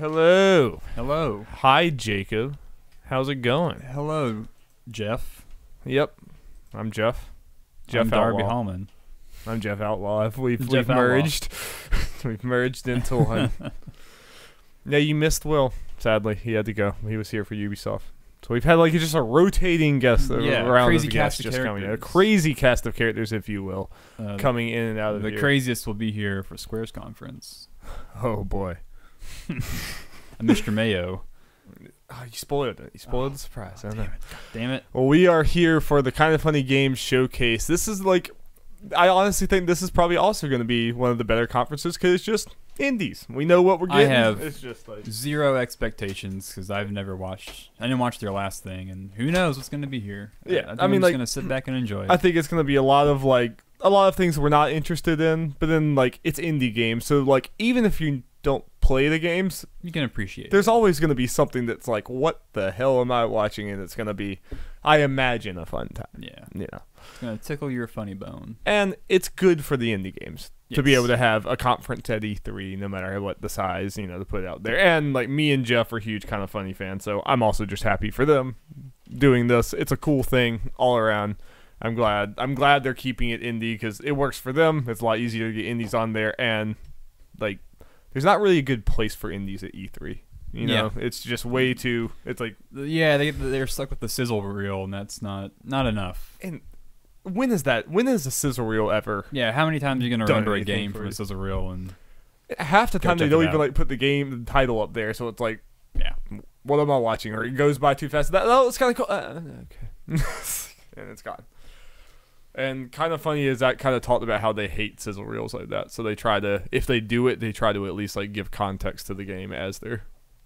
Hello. Hello. Hi, Jacob. How's it going? Hello, Jeff. Yep. I'm Jeff. Jeff I'm Darby Outlaw. Hallman. I'm Jeff Outlaw. We've Jeff Outlaw. merged. We've merged into one. Yeah, you missed Will. Sadly, he had to go. He was here for Ubisoft. So we've had like just a rotating guest around crazy of cast guests of just coming in. A characters. crazy cast of characters, if you will, coming in and out of The here. craziest will be here for Square's conference. Oh boy. Mr. Mayo. Oh, you spoiled it. You spoiled the surprise. I know. Damn it. Well, we are here for the Kind of Funny Games showcase. This is like, I honestly think this is probably also going to be one of the better conferences because it's just indies. We know what we're getting. I have it's just like zero expectations because I didn't watch their last thing, and who knows what's going to be here. Yeah, I think I mean, I'm just like, going to sit back and enjoy it. I think it's going to be a lot of things we're not interested in, but then like it's indie games, so like even if you don't play the games, You can appreciate there's it. always going to be something that's like, what the hell am I watching? And it's going to be, I imagine, a fun time. Yeah. Yeah. It's going to tickle your funny bone. And it's good for the indie games to be Yes. able to have a conference at E3, no matter what the size, to put it out there. And like me and Jeff are huge Kind of Funny fans, so I'm also just happy for them doing this. It's a cool thing all around. I'm glad they're keeping it indie because it works for them. It's a lot easier to get indies on there, and like there's not really a good place for indies at E3. It's just way too. It's like, Yeah, they're stuck with the sizzle reel, and that's not enough. and when is that? When is a sizzle reel ever? Yeah, how many times are you going to Done render a anything game for from you. a sizzle reel? And Half the Go time they check don't it even out. like put the title up there, so it's like, yeah, what am I watching? Or it goes by too fast. That it's kind of cool. Okay, and it's gone. And Kind of Funny is that kind of talked about how they hate sizzle reels like that. So they try to, if they do it, they try to at least like give context to the game as they're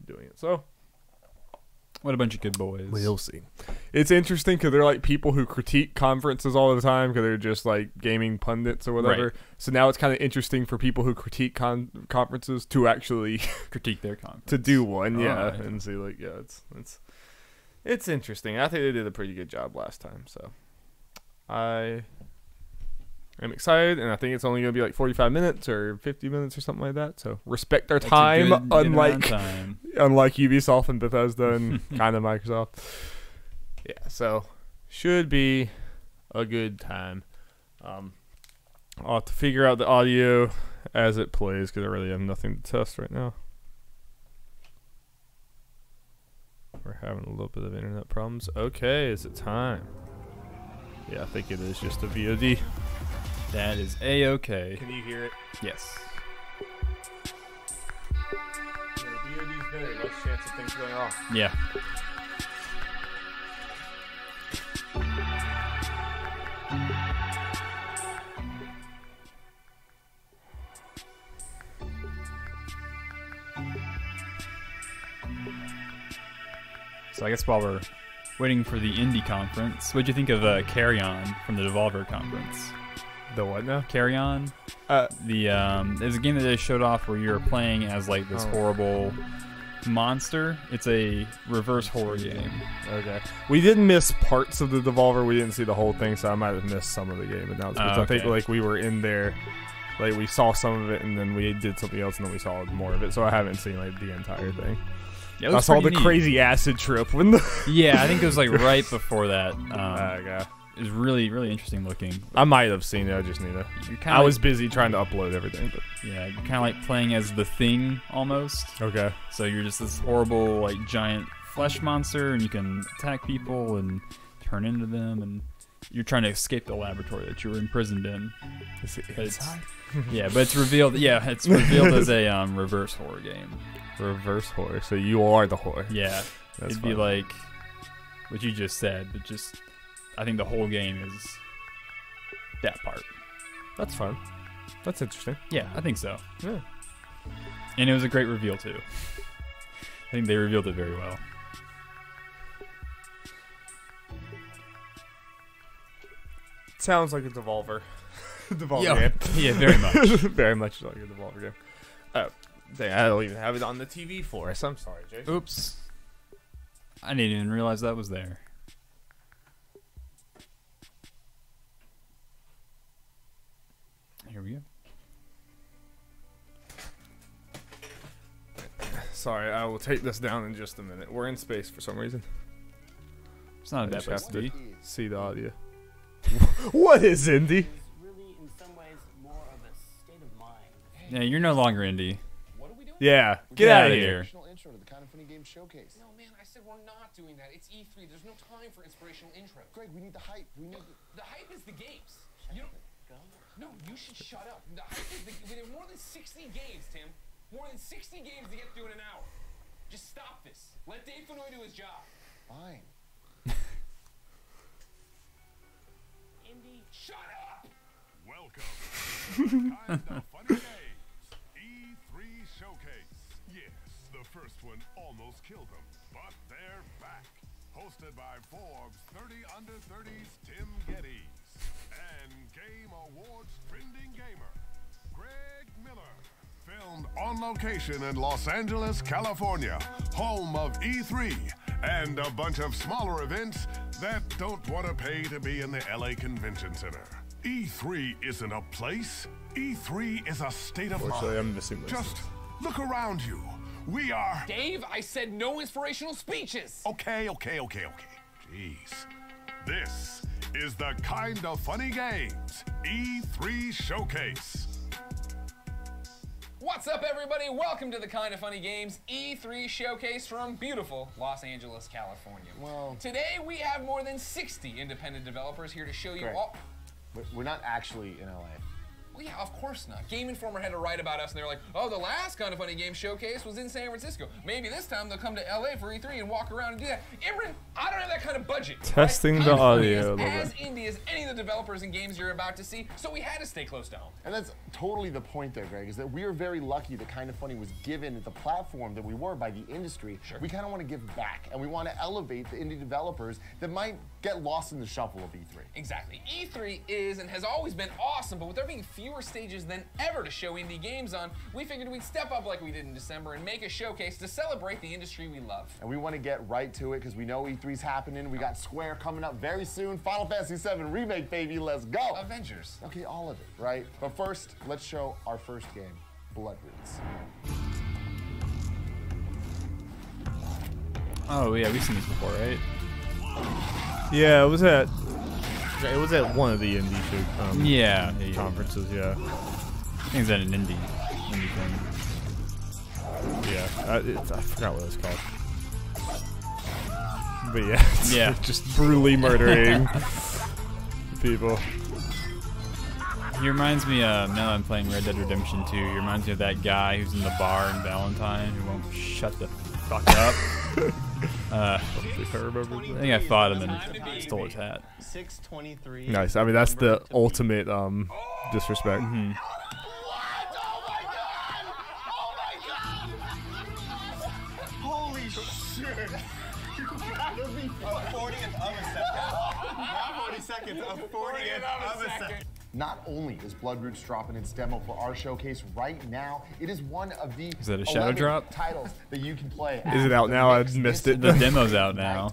doing it. So what a bunch of good boys. we'll see. It's interesting because they're like people who critique conferences all the time because they're just like gaming pundits or whatever. Right. So now it's kind of interesting for people who critique conferences to actually Critique their conference. to do one, yeah, Alright. and see like, yeah, it's interesting. I think they did a pretty good job last time, so I am excited, and I think it's only gonna be like 45 minutes or 50 minutes or something like that. So respect our That's a time, good amount of unlike time. Ubisoft and Bethesda and kind of Microsoft. Yeah, so should be a good time. I'll have to figure out the audio as it plays because I really have nothing to test right now. We're having a little bit of internet problems. Okay, is it time? Yeah, I think it is just a VOD. That is A-okay. Can you hear it? Yes. The VOD's better, less chance of things going wrong. Yeah. So I guess while we're waiting for the indie conference, what'd you think of Carry On from the Devolver conference? The what now? Carry On? Uh, There's a game that they showed off where you're playing as like this Oh. horrible monster. It's a reverse horror game. Okay. We did miss parts of the Devolver. We didn't see the whole thing, so I might have missed some of the game announcements. Oh, I think okay. like we were in there, like we saw some of it, and then we did something else, and then we saw more of it. So I haven't seen like the entire thing. Yeah, it I was saw the pretty neat. crazy acid trip when the. Yeah, I think it was like right before that. Okay. It was really, really interesting looking. I might have seen it. I just need to. You're kind I of was busy trying to upload everything, but yeah, you're kind of like playing as the Thing almost. okay. So you're just this horrible like giant flesh monster, and you can attack people and turn into them, and you're trying to escape the laboratory that you were imprisoned in. Is it But it's- inside? Yeah, but it's revealed. Yeah, it's revealed as a reverse horror game. Reverse horror. So you are the horror. Yeah, That's it'd be fun. like what you just said, but just I think the whole game is that part. That's fun. That's interesting. Yeah, I think so. Yeah. And it was a great reveal too. I think they revealed it very well. Sounds like a Devolver. Devolver Yeah, game. yeah, very much. Very much like a Devolver game. Oh, dang, I don't even have it on the TV for us. I'm sorry, Jason. Oops. I didn't even realize that was there. Here we go. Sorry, I will take this down in just a minute. We're in space for some reason. It's not a I bad just place have to be. to see the audio. What is indie? Really, in some ways, more of a state of mind. Yeah, you're no longer indie. What are we doing? Yeah, get out of here. Intro to the Kind of Funny Games Showcase. No, man, I said we're not doing that. It's E3. There's no time for inspirational intros. Greg, we need the hype. We need The hype is the games. You don't. No, you should shut up. The hype is we have more than 60 games, Tim. More than 60 games to get through in an hour. Just stop this. Let Dave Fennoy do his job. fine. Indy, Shut up! Welcome to the Kind of Funny Games E3 Showcase. Yes, the first one almost killed them, but they're back. Hosted by Forbes 30 Under 30's Tim Geddes and Game Awards trending gamer Greg Miller. Filmed on location in Los Angeles, California, home of E3 and a bunch of smaller events that don't want to pay to be in the LA Convention Center. E3 isn't a place. E3 is a state of Fortunately, I'm mind. missing this. Just look around you. We are... Dave, I said no inspirational speeches. Okay. Jeez. This is the Kind of Funny Games E3 Showcase. What's up, everybody? Welcome to the Kind of Funny Games E3 Showcase from beautiful Los Angeles, California. Well, Today, we have more than 60 independent developers here to show you Greg. all... we're not actually in LA. Well, yeah, of course not. Game Informer had to write about us, and they were like, oh, the last Kind of Funny Game Showcase was in San Francisco. Maybe this time they'll come to LA for E3 and walk around and do that. Imran, I don't have that kind of budget. Testing right? the Kind of Funny audio a is little as bit. indie as any of the developers and games you're about to see, so we had to stay close to home. And that's totally the point there, Greg, is that we are very lucky that Kind of Funny was given the platform that we were by the industry. Sure. We kind of want to give back, and we want to elevate the indie developers that might get lost in the shuffle of E3. Exactly. E3 is and has always been awesome, but with there being fewer stages than ever to show indie games on, we figured we'd step up like we did in December and make a showcase to celebrate the industry we love. And we want to get right to it because we know E3's happening. We got Square coming up very soon. Final Fantasy VII Remake, baby. Let's go. Avengers. Okay, all of it, right? But first, let's show our first game, Bloodroots. Oh yeah, we've seen this before, right? Yeah, it was at one of the indie show, Yeah. conferences. Yeah, I think it's at an indie thing. yeah. I forgot what it's called. But yeah, it's Yeah. just brutally murdering people. He reminds me, now that I'm playing Red Dead Redemption 2, he reminds me of that guy who's in the bar in Valentine who won't shut the fuck up. If I remember. I think I fought him and stole his hat. 623. Nice. I mean, that's the ultimate disrespect. Holy shit! That'll be a 40th of a second. Not 40 seconds, a 40th of a second. Not only is Bloodroots dropping its demo for our showcase right now, it is one of the Is that a shadow 11 drop? titles that you can play. Is it out now? I missed it. The demo's out now.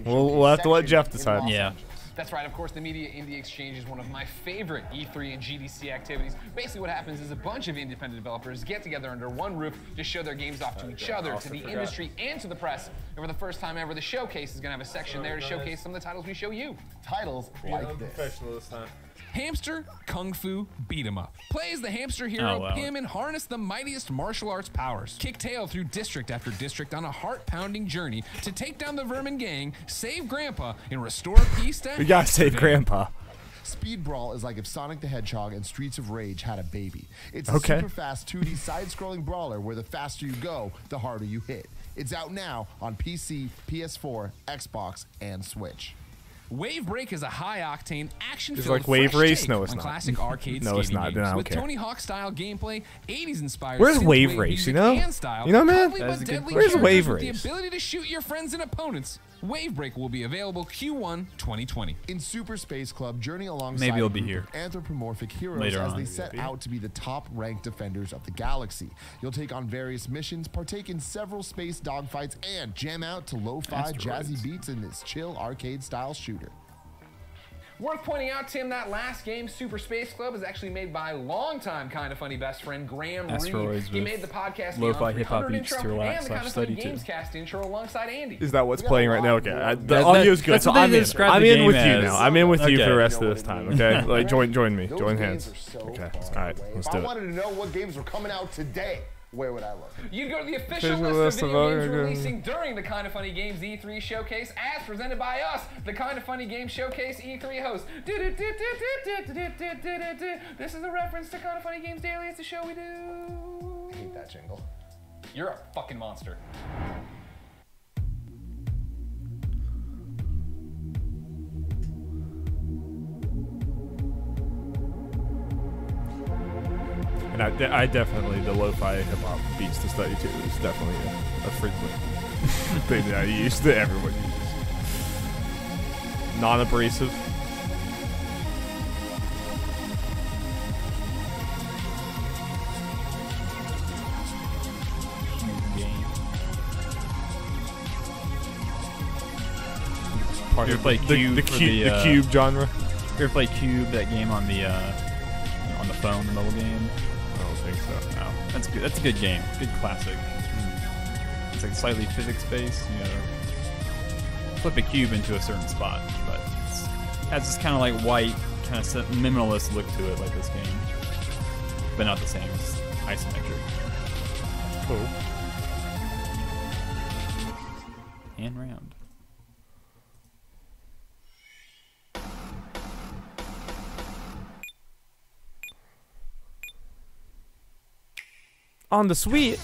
We'll have to let Jeff decide. Yeah. That's right, of course, the Media Indie Exchange is one of my favorite E3 and GDC activities. Basically what happens is a bunch of independent developers get together under one roof to show their games off to each other, to the industry, and to the press. And for the first time ever, the showcase is going to have a section there to showcase some of the titles we show you. Titles like this. Hamster Kung Fu Beat 'em Up. Play as the hamster hero Oh, wow. Pim and harness the mightiest martial arts powers. Kick tail through district after district on a heart-pounding journey to take down the Vermin Gang, save Grandpa, and restore peace to We gotta save Grandpa. Speed Brawl is like if Sonic the Hedgehog and Streets of Rage had a baby. It's a Okay. super fast 2D side-scrolling brawler where the faster you go, the harder you hit. It's out now on PC, PS4, Xbox, and Switch. Wave Break is a high-octane, action-filled like Wave fresh Race? take No, it's on not. classic arcade No, it's skating not. games Then I don't with care. Tony Hawk-style gameplay, 80s-inspired Where's synthwave Wave Race, music you know? and style, You know, man? cuddly That is but a good deadly Where's characters Wave with Race? the ability to shoot your friends and opponents. Wave Break will be available Q1 2020. In Super Space Club, journey alongside Maybe it'll a be group here of anthropomorphic heroes later as on. they set out to be the top-ranked defenders of the galaxy. You'll take on various missions, partake in several space dogfights, and jam out to lo-fi Asteroids. jazzy beats in this chill arcade-style shooter. Worth pointing out, Tim, that last game, Super Space Club, is actually made by longtime Kinda Funny best friend Graham Reed. Asteroids He with made the podcast lo-fi Beyond hip-hop 300 beats to intro relax and the slash Kinda Funny study to. Games cast intro alongside Andy. Is that what's playing right now? Okay, the That- audio's good, that's so what they I'm in. describe I'm the in game with you as. now. I'm in with you for Okay. the rest of this time. Okay, like join me, Those join games hands. are so Okay, far all right, away. let's If do I it. wanted to know what games were coming out today, where would I look? You'd go to the official Official list of video list games of releasing during the Kinda Funny Games E3 Showcase, as presented by us, the Kinda Funny Games Showcase E3 host. This is a reference to Kinda Funny Games Daily. It's a show we do. I hate that jingle. You're a fucking monster. And I definitely, the lo-fi hip-hop beats to study to is definitely a frequent thing that I use, that everyone uses. Non-abrasive. Game. Part You of ever play Cube the for cube, the, the cube genre. You ever play Cube, that game on the phone, the mobile game? I don't think so. No, that's good. That's a good game. Good classic. It's like slightly physics-based. You gotta flip a cube into a certain spot, but it has this kind of like white, kind of minimalist look to it, like this game, but not the same. It's isometric. Cool. And round. On the Switch.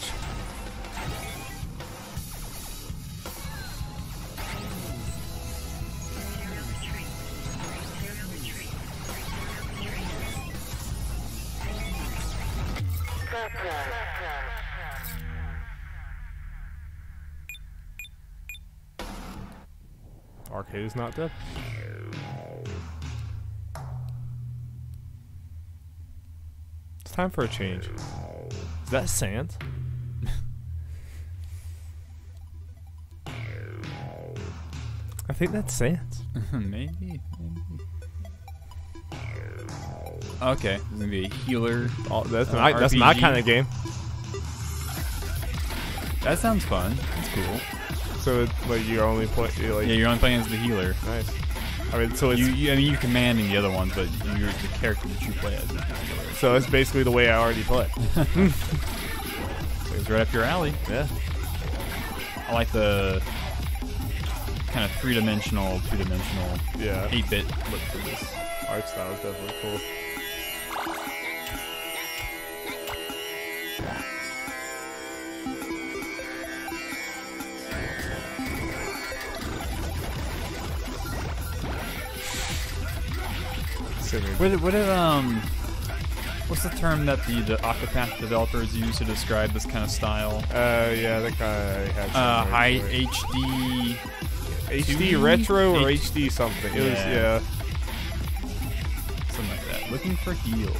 Arcade is not dead. It's time for a change. Is that Sans? I think that's Sans. Maybe. Okay, it's gonna be a healer. Oh, that's my RPG. kind of game. That sounds fun. That's cool. So it's like you only play like Yeah, you're only playing as the healer. nice. I mean, so it's I mean, you're commanding the other ones, but you're the character that you play as. Is the healer. so it's basically the way I already play. It's right up your alley. Yeah. I like the kind of three-dimensional, two-dimensional, Yeah. 8-bit look to this. Art style is definitely cool. What's the term that the Octopath developers use to describe this kind of style? Yeah, that guy had some High words for it. HD. HD 2D? retro or H- HD something. It was Yeah. Something like that. Looking for heals.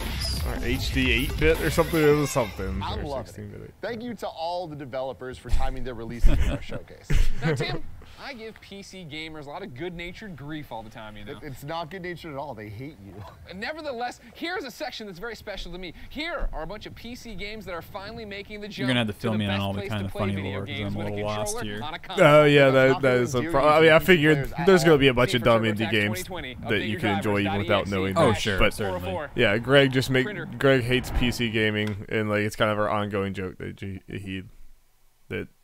or HD 8-bit or something. It was something. I'm or loving 16-bit. it. Thank you to all the developers for timing their releases in our showcase. Now, Tim, I give PC gamers a lot of good-natured grief all the time, you know. It's not good natured at all. They hate you. Nevertheless, here's a section that's very special to me. Here are a bunch of PC games that are finally making the jump. You're gonna have to fill the me in on best all the place kind to of play funny video lore, 'cause games I'm a with little lost controller here. on a console. Oh yeah, That's not that gonna is a endear problem. you I mean, I to figured players at there's gonna all. be a bunch See of for dumb TurboTax indie games 2020. that Update you your can enjoy even drivers. without .exe. knowing. Oh, Dash sure, but certainly. 404. yeah, Greg just Printer. Greg hates PC gaming, and like it's kind of our ongoing joke that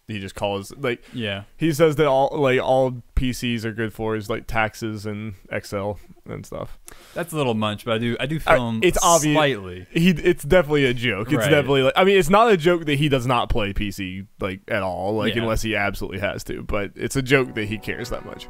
he just calls like Yeah. he says that all PCs are good for is like taxes and Excel and stuff. That's a little much, but I do feel him It's obvious. slightly. It's definitely a joke. It's Right. definitely like, I mean, it's not a joke that he does not play PC like at all, like Yeah. unless he absolutely has to. But it's a joke that he cares that much.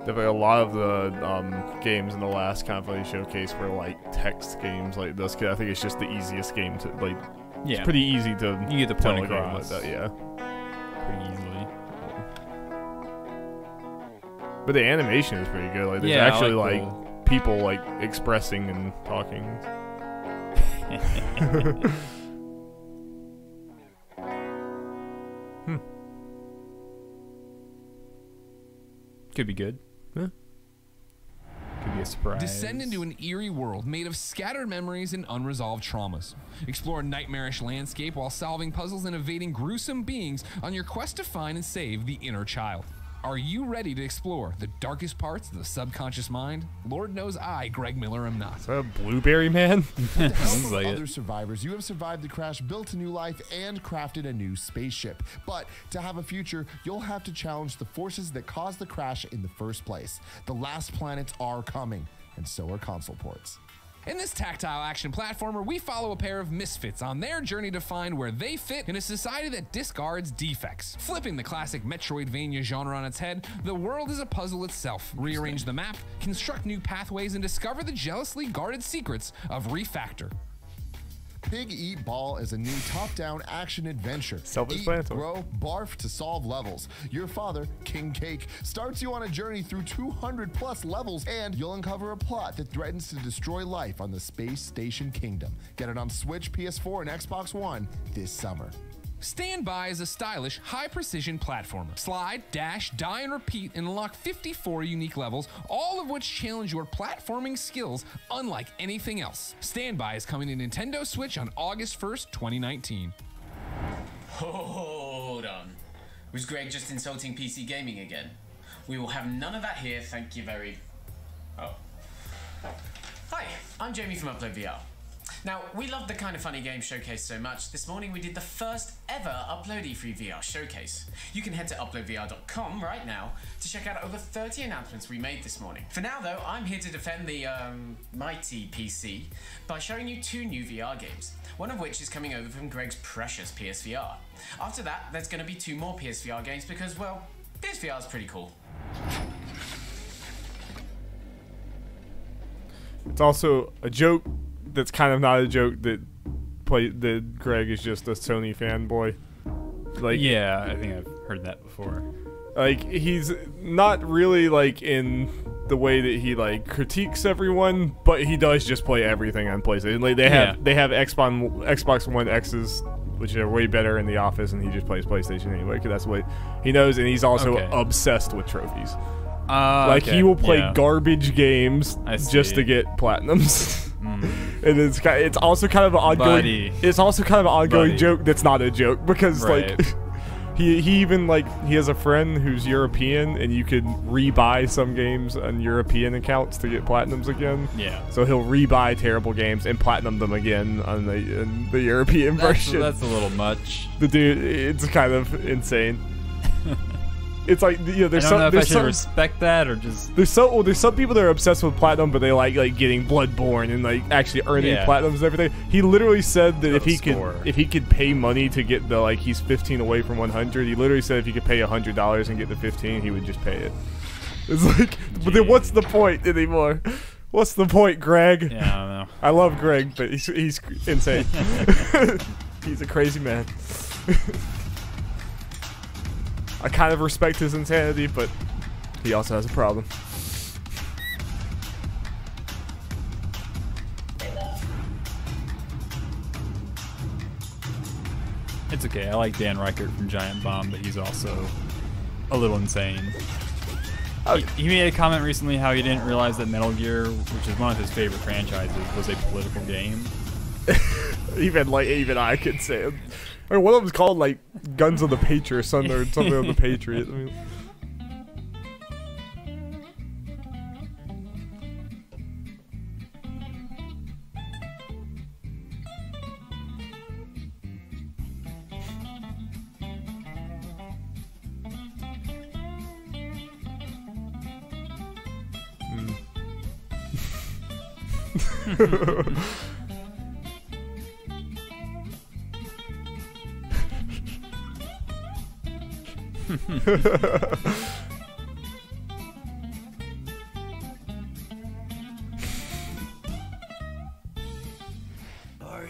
Definitely a lot of the games in the last Kinda Funny showcase were like text games like this. 'Cause I think it's just the easiest game to like. Yeah. It's pretty easy to You get the tell point a game like across. that, yeah. Pretty easily. But the animation is pretty good. Like there's Yeah, I actually like like people like expressing and talking. Could be good. Could be a surprise. Descend into an eerie world made of scattered memories and unresolved traumas. Explore a nightmarish landscape while solving puzzles and evading gruesome beings on your quest to find and save the inner child. Are you ready to explore the darkest parts of the subconscious mind? Lord knows I, Greg Miller, am not. Is that a blueberry man? With the help Sounds of like it. other survivors, you have survived the crash, built a new life, and crafted a new spaceship. But to have a future, you'll have to challenge the forces that caused the crash in the first place. The last planets are coming, and so are console ports. In this tactile action platformer, we follow a pair of misfits on their journey to find where they fit in a society that discards defects. Flipping the classic Metroidvania genre on its head, the world is a puzzle itself. Rearrange the map, construct new pathways, and discover the jealously guarded secrets of Refactor. Pig Eat Ball is a new top-down action adventure. Eat, Self-explanatory. grow, barf to solve levels. Your father, King Cake, starts you on a journey through 200 plus levels, and you'll uncover a plot that threatens to destroy life on the Space Station Kingdom. Get it on Switch, PS4, and Xbox One this summer. Stand By is a stylish, high-precision platformer. Slide, dash, die, and repeat, and unlock 54 unique levels, all of which challenge your platforming skills unlike anything else. Stand By is coming to Nintendo Switch on August 1st, 2019. Hold on. Was Greg just insulting PC gaming again? We will have none of that here, thank you very... Oh. Hi, I'm Jamie from Upload VR. Now, we love the Kind of Funny Games Showcase so much, this morning we did the first ever Upload E3 VR Showcase. You can head to uploadvr.com right now to check out over 30 announcements we made this morning. For now though, I'm here to defend the, mighty PC by showing you 2 new VR games, one of which is coming over from Greg's precious PSVR. After that, there's going to be 2 more PSVR games because, well, PSVR is pretty cool. It's also a joke that's kind of not a joke that Greg is just a Sony fanboy. Like, Yeah, I think I've heard that before. like he's not really like in the way that he like critiques everyone, but he does just play everything on PlayStation. Like they have Xbox One X's, which are way better in the office, and he just plays PlayStation anyway because that's what he knows. And he's also obsessed with trophies. Like he will play garbage games just to get platinums. And it's also kind of an ongoing. It's also kind of an ongoing joke that's not a joke because like he even like he has a friend who's European and you can rebuy some games on European accounts to get platinums again. Yeah. So he'll rebuy terrible games and platinum them again on the European version. That's a little much. The dude, it's kind of insane. It's like, you know, there's I don't know if I should some respect that or just. there's some people that are obsessed with platinum, but they like getting Bloodborne and like actually earning platinums and everything. He literally said that if he could pay money to get the like he's 15 away from 100, he literally said if he could pay $100 and get the 15, he would just pay it. It's like, but then what's the point anymore? What's the point, Greg? Yeah, I don't know. I love Greg, but he's insane. He's a crazy man. I kind of respect his insanity, but he also has a problem. It's okay. I like Dan Reichert from Giant Bomb, but he's also a little insane. He made a comment recently how he didn't realize that Metal Gear, which is one of his favorite franchises, was a political game. even I could say it. I mean, one of them's called like Guns of the Patriot or something of the Patriot. I mean,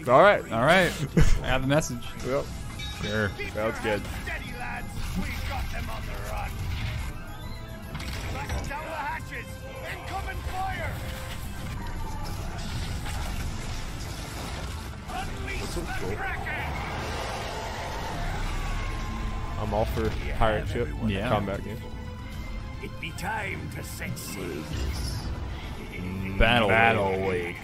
all right. I have the message. Yep. Sure. Sounds good. Steady, lads. We got them on the run. Back down the hatches. Incoming fire. This looks cool. I'm all for pirate ship combat game. It be time to set sail. Battle Wake.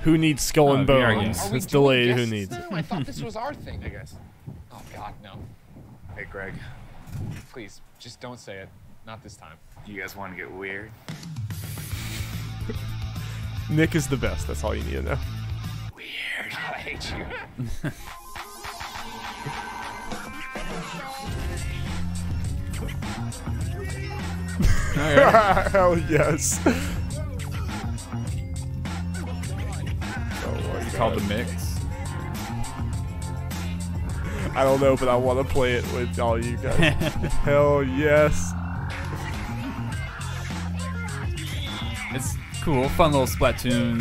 Who needs Skull and VR Bones? games. we It's doing delayed. Who guests needs it? now? I thought this was our thing. Hey guys. Oh God, no! Hey Greg. Please, just don't say it. Not this time. You guys want to get weird? Nick is the best. That's all you need to know. Weird. God, I hate you. Hell yes. It's called the mix. I don't know, but I want to play it with all you guys. Hell yes. It's cool, fun little Splatoon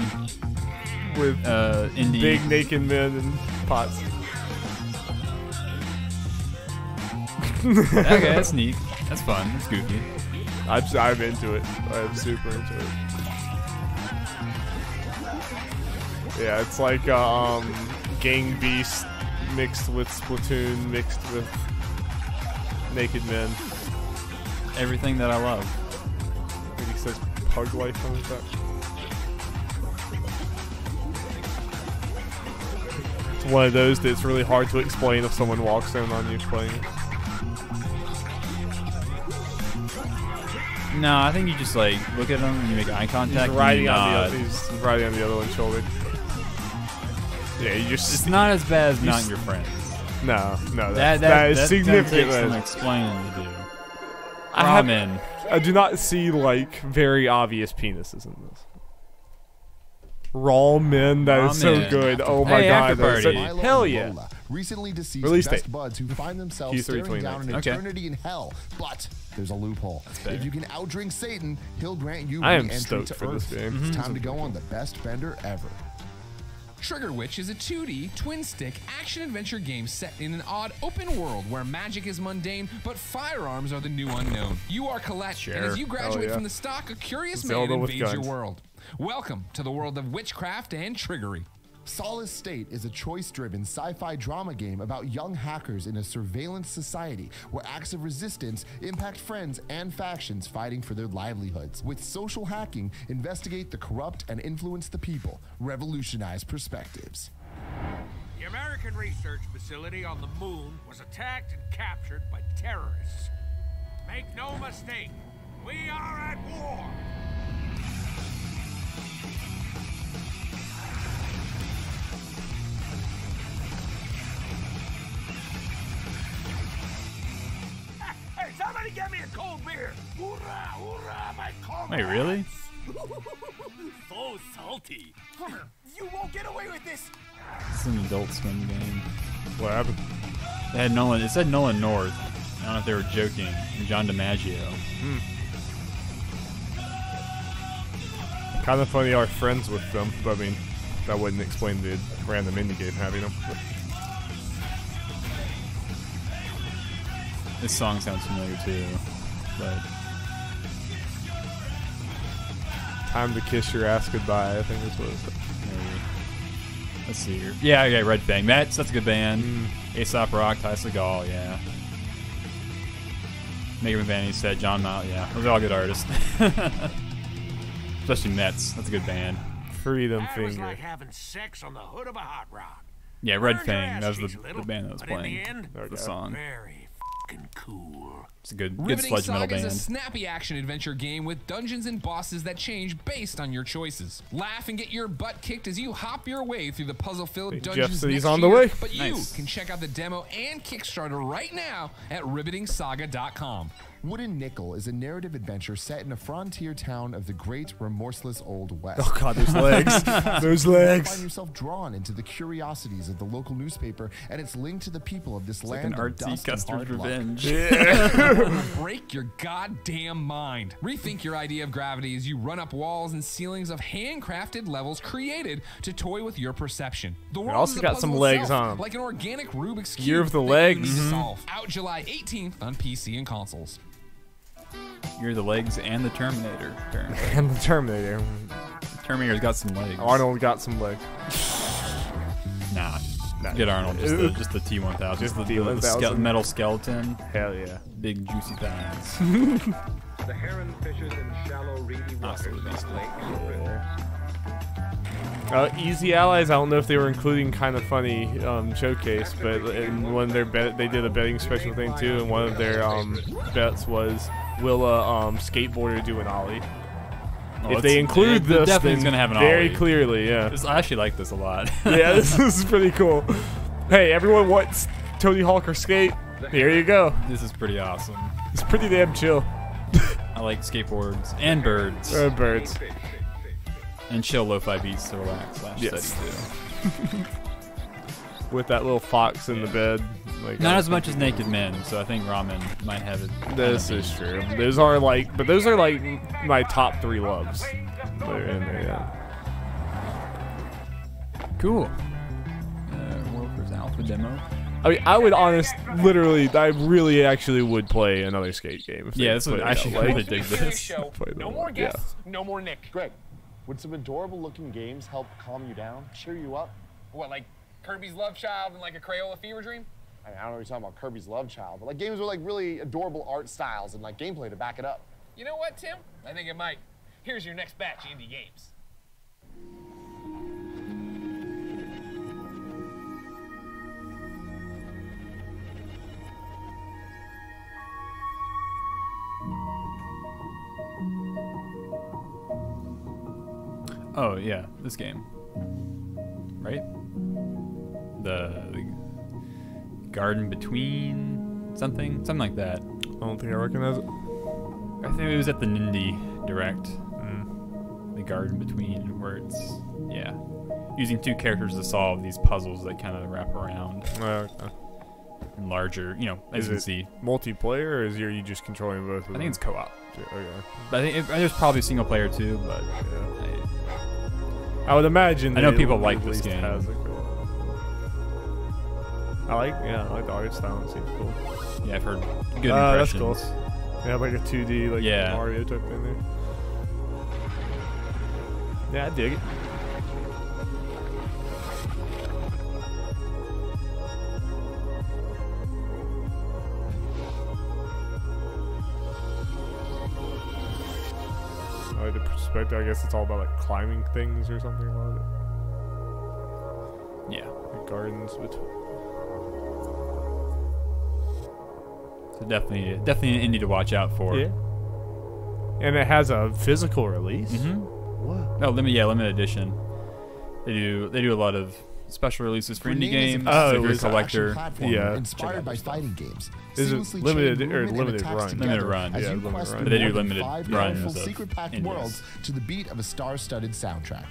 With indie. big naked men and pots. Okay, that's neat. That's fun. That's goofy. I'm into it. I'm super into it. Yeah, it's like Gang Beast mixed with Splatoon mixed with naked men. Everything that I love. I think he says Pug Life on the top. It's one of those that's really hard to explain if someone walks in on you playing it. No, I think you just like look at him and you make eye contact. He's riding and on nod. the he's riding on the other one's shoulder. Yeah, you just It's not as bad as not your friends. no, That that is takes significant. some explaining to do. I have- Ramen. I do not see like very obvious penises in this. Raw men, that is so Ramen. good. Oh my Hey, god, after that is so, party. Milo hell and yeah. Lola, recently deceased Release best date. buds who find themselves Q3 staring down an 2019. Okay. eternity in hell. But there's a loophole. better. If you can outdrink Satan, he'll grant you I am re-entry stoked to for this Earth. game. It's time to go on the best bender ever. Trigger Witch is a 2D, twin-stick, action-adventure game set in an odd open world where magic is mundane, but firearms are the new unknown. You are Colette, and as you graduate yeah. from the stock, a curious Zelda man with invades your guns. world. Welcome to the world of witchcraft and triggery. Solace State is a choice-driven sci-fi drama game about young hackers in a surveillance society where acts of resistance impact friends and factions fighting for their livelihoods. With social hacking, investigate the corrupt and influence the people. Revolutionize perspectives. The American research facility on the moon was attacked and captured by terrorists. Make no mistake, we are at war. Hey, somebody get me a cold beer! Hoorah, hoorah, my comrades! Wait, really? So salty. You won't get away with this. It's an Adult Swim game. What happened? They had Nolan. It said Nolan North. I don't know if they were joking. And John DiMaggio. Kind of funny, our friends with them, but I mean, that wouldn't explain the random indie game having them. But This song sounds familiar too. But Time to Kiss Your Ass Goodbye, I think is what it said. maybe. Let's see here. Yeah, Red Fang. That's a good band. Aesop Rock, Ty Segall, yeah. Megan Vanny said, John Mount, yeah. Those are all good artists. Especially Mets. That's a good band. Freedom That was Finger. like having sex on the hood of a hot rod. Yeah, Red Burned your Fang. ass That was cheeks a the little, band that was but in playing the end, There we the go. song. very f***ing cool. It's a good Riveting sludge metal Saga is a band. snappy action-adventure game with dungeons and bosses that change based on your choices. Laugh and get your butt kicked as you hop your way through the puzzle-filled Jeff dungeons said he's next on the year, way. But you Nice. can check out the demo and Kickstarter right now at rivetingsaga.com. Wooden Nickel is a narrative adventure set in a frontier town of the great remorseless Old West. Oh god, those legs. Those You find legs. yourself drawn into the curiosities of the local newspaper and its link to the people of this Like land an of artsy dust and Custer's hard luck. Revenge. Break your goddamn mind. Rethink your idea of gravity as you run up walls and ceilings of handcrafted levels created to toy with your perception. The world also is a got some puzzle legs itself, on 'em. like an organic Rubik's Cube. Year of the that you Legs. need to solve. Out July 18th on PC and consoles. You're the legs and the Terminator. And the Terminator. Terminator's got some legs. Arnold got some legs. Nah. Nah, Get Arnold, just the T-1000. Just the the T-1000. metal skeleton. Hell yeah. Big juicy thighs. The heron fishes in shallow, reedy waters Absolutely. of Lake Easy Allies. I don't know if they were including Kind of Funny showcase, but in one of their they did a betting special thing too, and one of their bets was will a skateboarder do an ollie? Oh, If they include this, definitely then gonna have an very ollie. clearly, yeah. I actually like this a lot. Yeah, this is pretty cool. Hey, everyone wants Tony Hawk or skate? Here you go. This is pretty awesome. It's pretty damn chill. I like skateboards and birds Birds. and chill lo-fi beats to relax. Yes. Study too. With that little fox in the bed. Like, Not as much as Naked Men, so I think Ramen might have it. This is true. Those are like my top 3 loves. They're in there, yeah. Cool. Warframe's Alpha demo. I mean, I really actually would play another skate game. If Yeah, they this put would it out. actually Like, really dig this. Show. Play No them more all, yeah. guests, no more Nick. Greg, would some adorable-looking games help calm you down, cheer you up? What, like Kirby's Love Child and like a Crayola Fever Dream? I don't know what you're talking about, Kirby's Love Child, but like games with like really adorable art styles and like gameplay to back it up. You know what, Tim? I think it might. Here's your next batch of indie games. Oh yeah, this game. Right? The Garden Between something like that. I don't think I recognize it. I think it was at the Nindy Direct. The Garden Between, where it's using 2 characters to solve these puzzles that kind of wrap around Okay. and larger. As Is you can it see. multiplayer, or is you just controlling both of them? I think it's co-op. Okay. But I think there's probably single player too. But I would imagine. I know that it people would like at this least game. has, like, I like the art style. It seems cool. yeah, I've heard good That's impressions. cool. They have like a 2D like Yeah. Mario type thing there. Yeah, I dig it. I like the perspective. I guess it's all about like climbing things or something about it. Yeah. Like gardens between. So definitely an indie to watch out for. Yeah. And it has a physical release. What? No, limited edition. They do a lot of special releases for indie Grenade is a games. Oh, So it if you're a was collector. platform yeah. inspired by fighting games. Is it Seamlessly limited chain or movement and limited attacks run? together Limited run, as yeah, you limited quest run. through But they do more than limited 5 runs colorful of secret-packed indies. worlds to the beat of a star-studded soundtrack.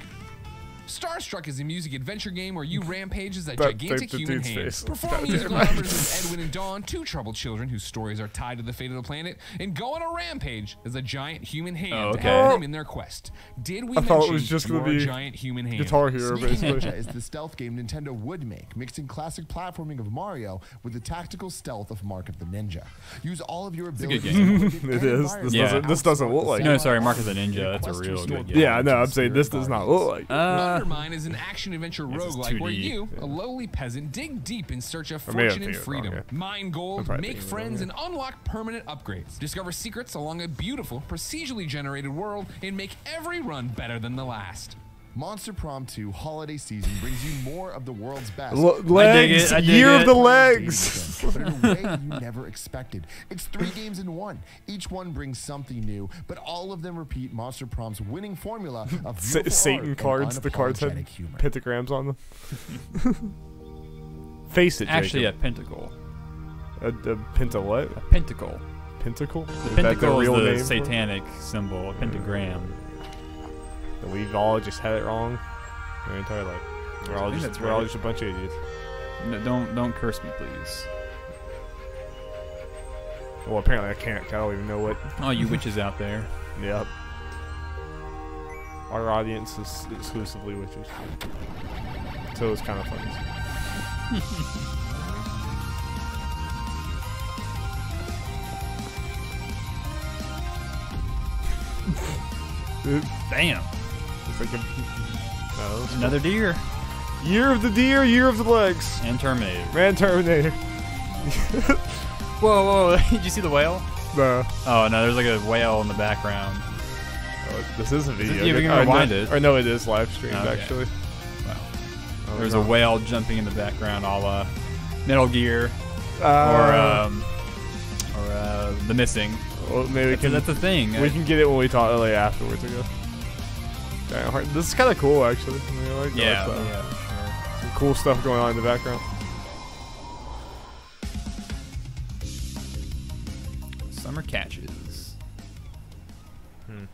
Starstruck is a music adventure game where you rampage as a That gigantic type of human dude's hand. face. Perform Goddamn musical right. numbers as Edwin and Dawn, 2 troubled children whose stories are tied to the fate of the planet, and go on a rampage as a giant human hand Oh, to okay. help them in their quest. Did we I thought it mention was just gonna your be giant human hand? Guitar Hero, Sneaking basically. Ninja is the stealth game Nintendo would make, mixing classic platforming of Mario with the tactical stealth of Mark of the Ninja. Use all of your a abilities. good game. to avoid It and is. environment Yeah. This doesn't look like No, it. sorry, Mark of the Ninja. That's a Quest to real restore good game. Yeah, no, I'm saying this does not look like it. Undermine is an action-adventure This is roguelike where 2D. you, a lowly peasant, dig deep in search of Or maybe I'm fortune and thinking it wrong, freedom. yeah. Mine I'm gold, probably make thinking it friends, wrong, and unlock permanent upgrades. Discover secrets along a beautiful, procedurally generated world and make every run better than the last. Monster Prom 2 Holiday Season brings you more of the world's best. Legs, I dig year it. of the legs. But in a way you never expected. It's 3 games in one. Each one brings something new, but all of them repeat Monster Prom's winning formula of beautiful art Satan and cards. The cards had unapologetic humor. pentagrams on them. Face it, Actually, a Jacob. pentacle. A penta what? A pentacle. Pentacle? The Is that pentacle is real the name for it? satanic symbol, a pentagram. And we've all just had it wrong our entire life. We're all think just that's we're all right. just a bunch of idiots. No, don't curse me, please. Well, apparently I can't. 'Cause I don't even know what. All you witches out there. Yep. Our audience is exclusively witches. So it's kind of funny. Damn. It's like a, no, it's Another deer. Year of the deer, year of the legs. And Terminator. Man, Terminator. Whoa, did you see the whale? No. Oh no, there's like a whale in the background. Oh, this is a video. Yeah, we can Or rewind no, it. Or no, it is live streamed Okay. actually. Wow. Oh, There's no. a whale jumping in the background, a la Metal Gear Uh, or The Missing. well, maybe we can. That's the thing. We can get it when we talk like afterwards. I guess. Dang, hard- this is kind of cool actually. I mean, I like Yeah, that. yeah, for Some cool stuff going on in the background. sure. Summer Catches. Having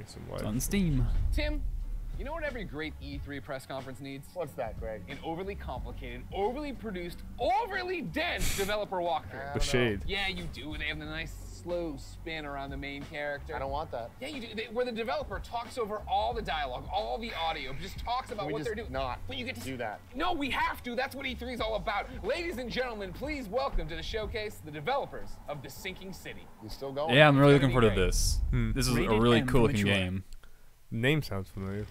some It's light. on Steam. Tim, you know what every great E3 press conference needs? What's that, Greg? An overly complicated, overly produced, overly dense developer walkthrough. The shade. Yeah, you do. They have the nice slow spin around the main character. I don't want that. Yeah, you do. Where the developer talks over all the dialogue, all the audio, just talks about Can we what just they're doing. not But you get to do that? No, we have to. That's what E3 is all about. Ladies and gentlemen, please welcome to the showcase the developers of The Sinking City. You still going? Yeah, I'm really looking It's forward to gonna be this. This is a Rated really M cool for looking mature. game. Name sounds familiar.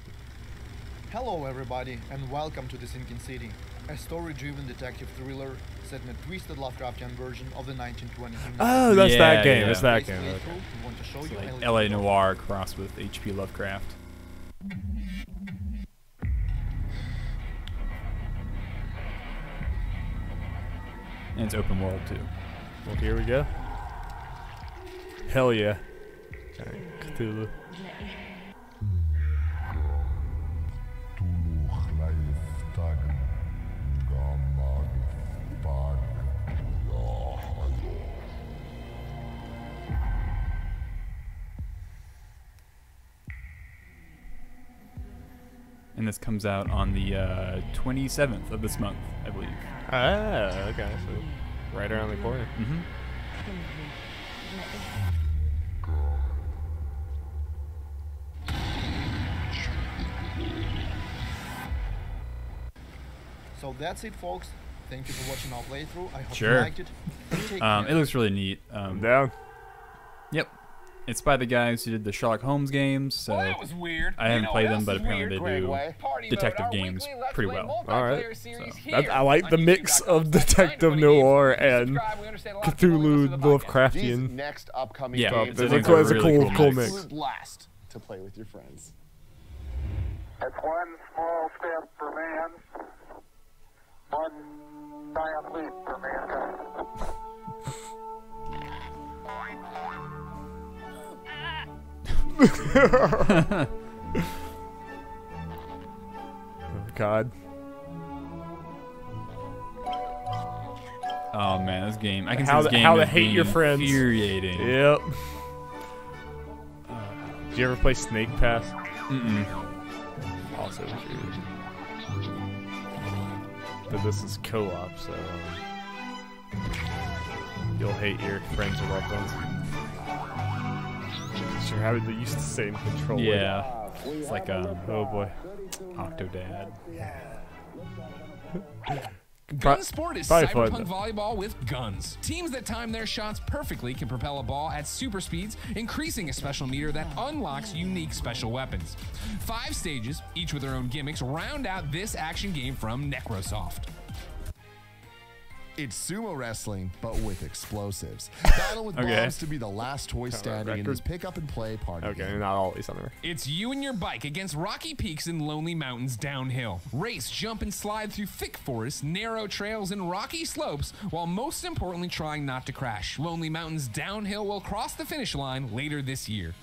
Hello everybody and welcome to The Sinking City, a story-driven detective thriller set in a twisted Lovecraftian version of the 1920s. Oh, that's Yeah, that game. yeah. It's that This game. playthrough, we want to show you Like a LA little Noir crossed with H.P. Lovecraft. And it's open world too. Well, here we go. Hell yeah. Giant Cthulhu. And this comes out on the 27th of this month, I believe. Ah, okay. So right around the corner. Mm-hmm. So that's it folks, thank you for watching our playthrough, I hope Sure. you liked it. Take care. It looks really neat. I'm down. Yep. It's by the guys who did the Sherlock Holmes games, so Well, that was weird. I haven't You know played what them, else but is apparently weird, they Greg do Way? Party detective Mode, our games weekly Let's pretty Play well. All right. multiplayer series So, here I like on the mix YouTube.com/920 of detective games. noir Please and subscribe. We understand a lot of people Cthulhu listen to the podcast. These Lovecraftian. next upcoming Yeah, games I It's think a, they're it's a really cool, cool mix. absolute blast to play with your friends. It's one small step for man, one giant leap for mankind. Oh, God. Oh man, this game! I can How see this to- game how to as hate being your friends. Infuriating. Yep. Did you ever play Snake Pass? Mm-mm. Also infuriating. But this is co-op, so you'll hate your friends or loved ones. You're having to use the same controller. Yeah, it's like Oh boy. Octodad. Gunsport is probably fun, cyberpunk though. volleyball with guns. Teams that time their shots perfectly can propel a ball at super speeds, increasing a special meter that unlocks unique special weapons. 5 stages, each with their own gimmicks, round out this action game from Necrosoft. It's sumo wrestling, but with explosives. Battle with Okay. bombs to be the last toy standing in this pick up and play party Okay, game. not always on there. It's you and your bike against rocky peaks and lonely mountains downhill. Race, jump, and slide through thick forests, narrow trails, and rocky slopes, while most importantly trying not to crash. Lonely Mountains Downhill will cross the finish line later this year.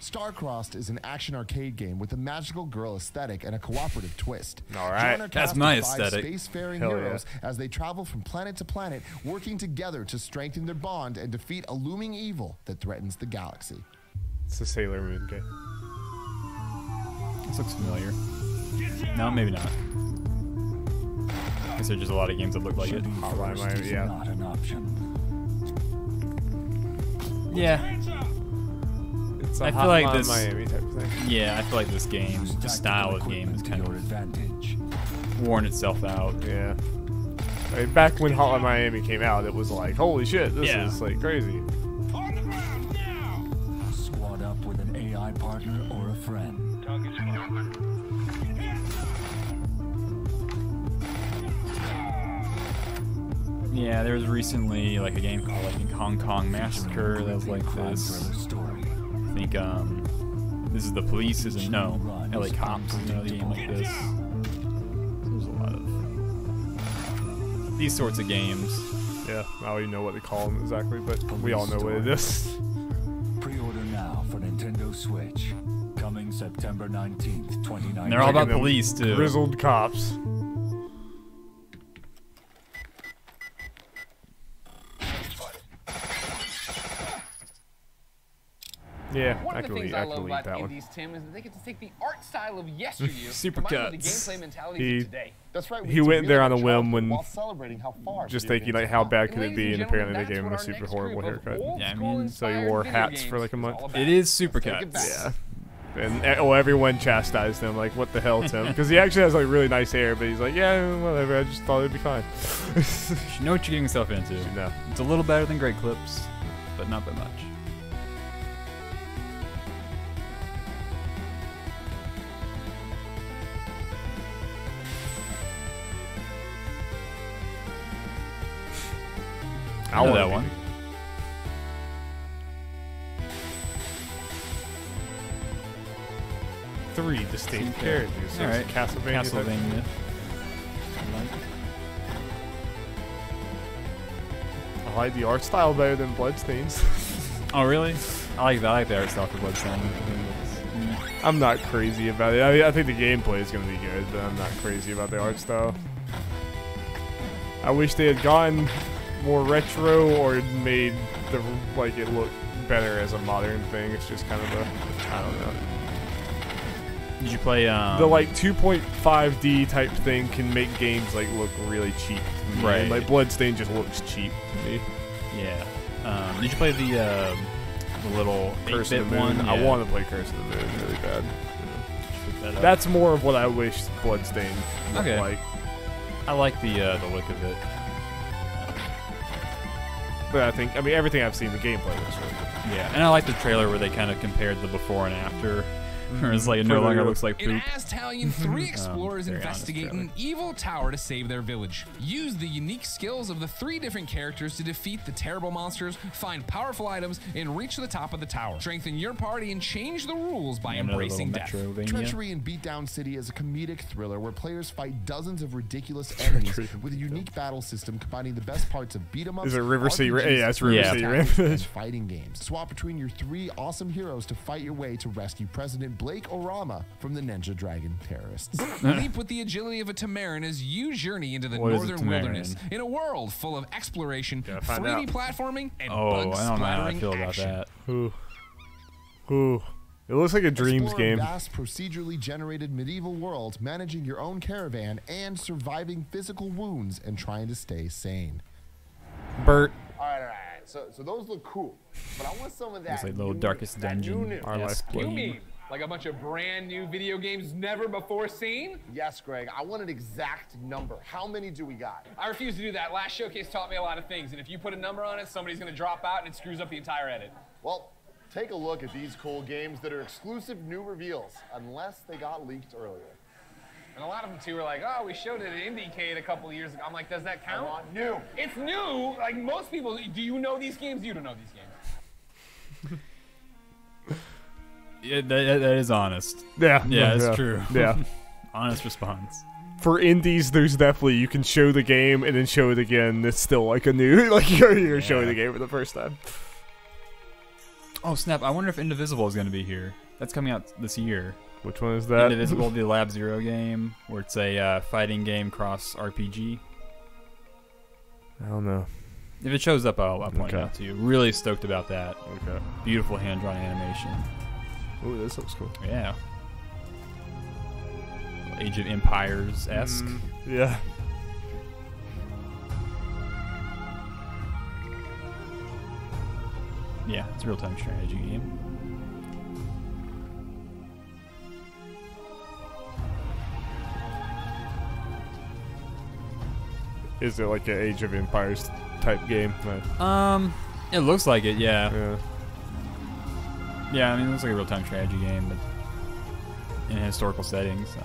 Starcrossed is an action arcade game with a magical girl aesthetic and a cooperative twist. All right. Join our That's cast my of 5 aesthetic. spacefaring Hell yeah. heroes as they travel from planet to planet, working together to strengthen their bond and defeat a looming evil that threatens the galaxy. It's a Sailor Moon game. This looks familiar. No, maybe not. I guess there's just a lot of games that look like it. Hotline Miami, yeah. Not an option. Yeah. It's a I feel like Hotline this- Miami type of thing. Yeah, I feel like this game, Use the tactical style of game, is equipment to kind your of advantage. worn itself out. Yeah. I mean, back when Hotline Miami came out, it was like, holy shit, this Yeah. is like crazy. On the ground now! Squad up with an AI partner or a friend. Yeah, there was recently like a game called like Hong Kong Massacre that was like this. I think this is the police, isn't no LA Cops is another game like this. There's a lot of these sorts of games. Yeah, I don't even know what they call them exactly, but we all know what it is. Pre-order now for Nintendo Switch. Coming September 19th, 2019. And they're all about police too. Grizzled cops. Yeah, One of the things I love about that one. indies, Tim, is that they get to take the art style of yesteryear, Super combined with the cuts. gameplay mentality of today. That's right. He went there on a whim when while celebrating how far just video thinking games like how have bad come. could it be, and apparently they gave him a super horrible haircut. Yeah, I mean, So he wore hats for like a month. It is super cuts. Yeah. And everyone chastised him, like, what the hell, Tim? Because he actually has like really nice hair, but he's like, yeah, whatever. I just thought it'd be fine. You know what you're getting yourself into. No. It's a little better than Great Clips, but not by much. I know that one. Three distinct characters. So All right. Castlevania. Castlevania. I like the art style better than Bloodstains. Oh really? I like the art style for Bloodstained. I'm not crazy about it. I mean, I think the gameplay is gonna be good, but I'm not crazy about the art style. I wish they had gone more retro or made the like it look better as a modern thing. It's just kind of a, I don't know. Did you play the like 2.5D type thing can make games like look really cheap to me. Right. Like Bloodstained just looks cheap to me. Yeah. Did you play the little Curse of 8-bit the Moon? one? I Yeah. want to play Curse of the Moon really bad. That up. That's more of what I wish Bloodstained looked Okay. like. I like the look of it. But I think, I mean, everything I've seen, the gameplay looks really good. Yeah, and I like the trailer where they kind of compared the before and after. Where it's like it no longer looks like In poop. Aztalion, three explorers very honest investigate an evil tower to save their village. Use the unique skills of the three different characters to defeat the terrible monsters, find powerful items, and reach the top of the tower. Strengthen your party and change the rules by embracing death. Treachery in Beatdown City is a comedic thriller where players fight dozens of ridiculous enemies with a unique battle system combining the best parts of beat 'em ups. Is it River City? RPGs, Yeah, it's River City tactics, Rampage. and fighting games. Swap between your three awesome heroes to fight your way to rescue President Blake Orama from the Ninja Dragon terrorists. Leap with the agility of a Tamarin as you journey into the What is a northern Tamarin? wilderness in a world full of exploration, find 3D out. platforming, and Oh, I don't know how I bug-splattering feel about action. that. Ooh. It looks like a Dreams Explore game. a vast, procedurally generated medieval world, managing your own caravan and surviving physical wounds and trying to stay sane. Bert. All right. So those look cool, but I want some of that. It's like little Darkest Dungeon. Our life You mean like a bunch of brand new video games never before seen? Yes, Greg. I want an exact number. How many do we got? I refuse to do that. Last showcase taught me a lot of things, and if you put a number on it, somebody's going to drop out and it screws up the entire edit. Well, take a look at these cool games that are exclusive new reveals, unless they got leaked earlier. And a lot of them too were like, oh, we showed it at IndieCade a couple of years ago. I'm like, does that count? I want new. It's new. Like most people, do you know these games? You don't know these games. Yeah, that is honest. Yeah. Yeah, it's true. Yeah. Honest response. For indies, there's definitely, you can show the game and then show it again. It's still like a new, like you're showing the game for the first time. Oh snap! I wonder if Indivisible is going to be here. That's coming out this year. Which one is that? Indivisible, the Lab Zero game, where it's a fighting game cross RPG. I don't know. If it shows up, I'll point it Okay. out to you. Really stoked about that. Okay. Beautiful hand-drawn animation. Ooh, this looks cool. Yeah. Age of Empires-esque. Yeah. Yeah, it's a real-time strategy game. Is it like an Age of Empires type game? Right. It looks like it, yeah. Yeah. Yeah, I mean, it looks like a real-time strategy game, but in a historical setting, so.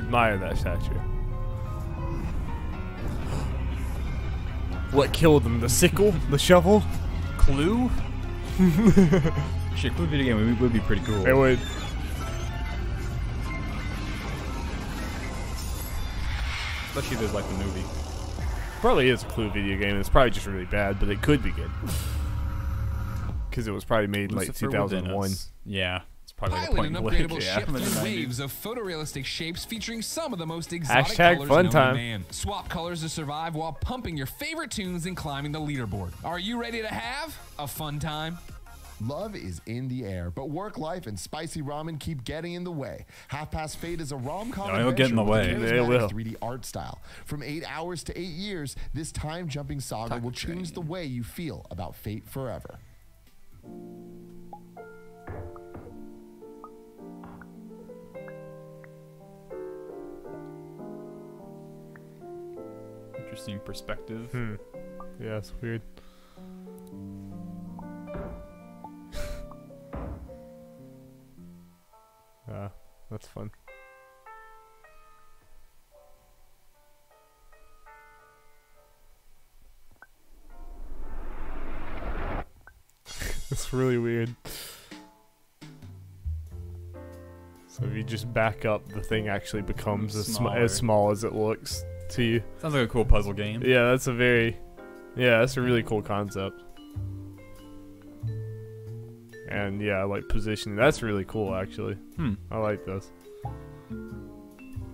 Admire that statue. What killed him? The sickle? The shovel? Clue? Shit, Clue video game would be pretty cool. It would. Especially if there's like the movie. Probably is a Clue video game. It's probably just really bad, but it could be good. Because it was probably made in like Lucifer Within 2001. Us. Yeah. It's probably like a Pilot point an and click. upgradable Yeah. ship From the through 90s. waves of photorealistic shapes featuring some of the most exotic Hashtag colors fun known time. to man. Swap colors to survive while pumping your favorite tunes and climbing the leaderboard. Are you ready to have a fun time? Love is in the air, but work life and spicy ramen keep getting in the way. Half Past Fate is a rom-com No, it'll get in the adventure with way. a It will. charismatic 3D art style. From 8 hours to 8 years, this time-jumping saga will change the way you feel about Fate forever. Interesting perspective. Yeah, it's weird. That's fun. It's really weird. So if you just back up, the thing actually becomes as small as it looks to you. Sounds like a cool puzzle game. Yeah, that's a really cool concept. And yeah, I like positioning. That's really cool, actually. I like this.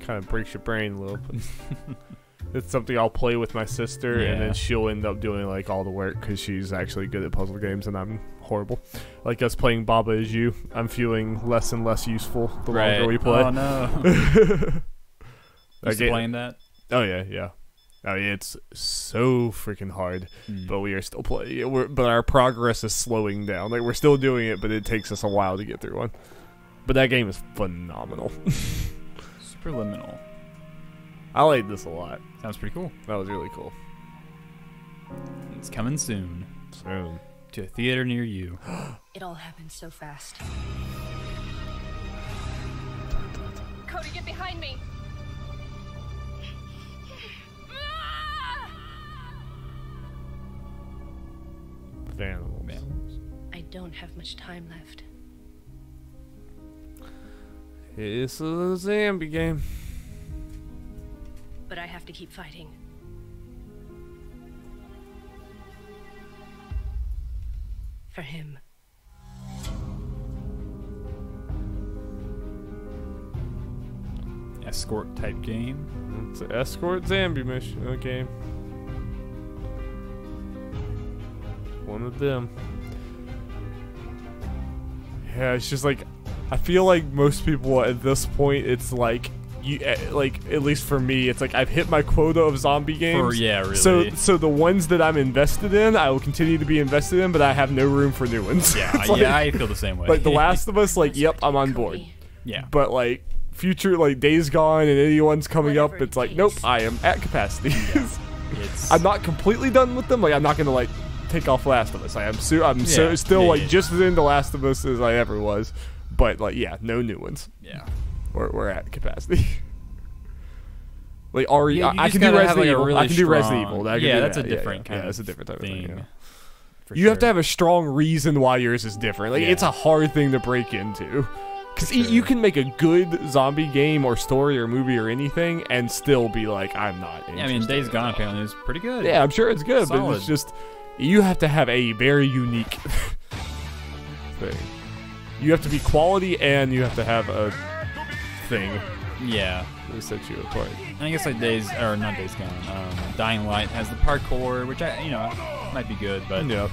Kind of breaks your brain a little bit. It's something I'll play with my sister, and then she'll end up doing like all the work because she's actually good at puzzle games, and I'm horrible. Like us playing Baba Is You, I'm feeling less and less useful the longer we play. Oh no! You still playing that? Oh yeah. Oh yeah, it's so freaking hard, but we are still playing it. But our progress is slowing down. Like we're still doing it, but it takes us a while to get through one. But that game is phenomenal. Superliminal. I like this a lot. Sounds pretty cool. That was really cool. It's coming soon. Soon. To a theater near you. It all happened so fast. Cody, get behind me! With animals. I don't have much time left. It's a zombie game. But I have to keep fighting. For him. Escort type game. It's an escort zombie mission game. One of them. Yeah, it's just like I feel like most people at this point, it's like like at least for me, it's like I've hit my quota of zombie games. Really. So the ones that I'm invested in, I will continue to be invested in, but I have no room for new ones. Yeah, like, I feel the same way. Like The Last of Us, like yep, I'm on board. Yeah. But like future, like Days Gone and any ones coming up, it's like nope, I am at capacity. I'm not completely done with them. Like I'm not gonna like take off Last of Us. I'm still just as into Last of Us as I ever was. But like yeah, no new ones. Yeah. We're at capacity. Like RE, Yeah, I can do Resident Evil. Really I can do Resident strong- Evil. I can yeah, do that's that. a different kind of that's a different type thing. of thing. Yeah. For You have to have a strong reason why yours is different. Like it's a hard thing to break into. Because you can make a good zombie game or story or movie or anything and still be like, I'm not interested. Yeah, I mean, Days Gone apparently is pretty good. Yeah, I'm sure it's good, but Solid. it's just you have to have a very unique thing. You have to be quality and you have to have a thing. Yeah. To set you apart. And I guess like not Days Gone. Dying Light has the parkour, which might be good, but yeah.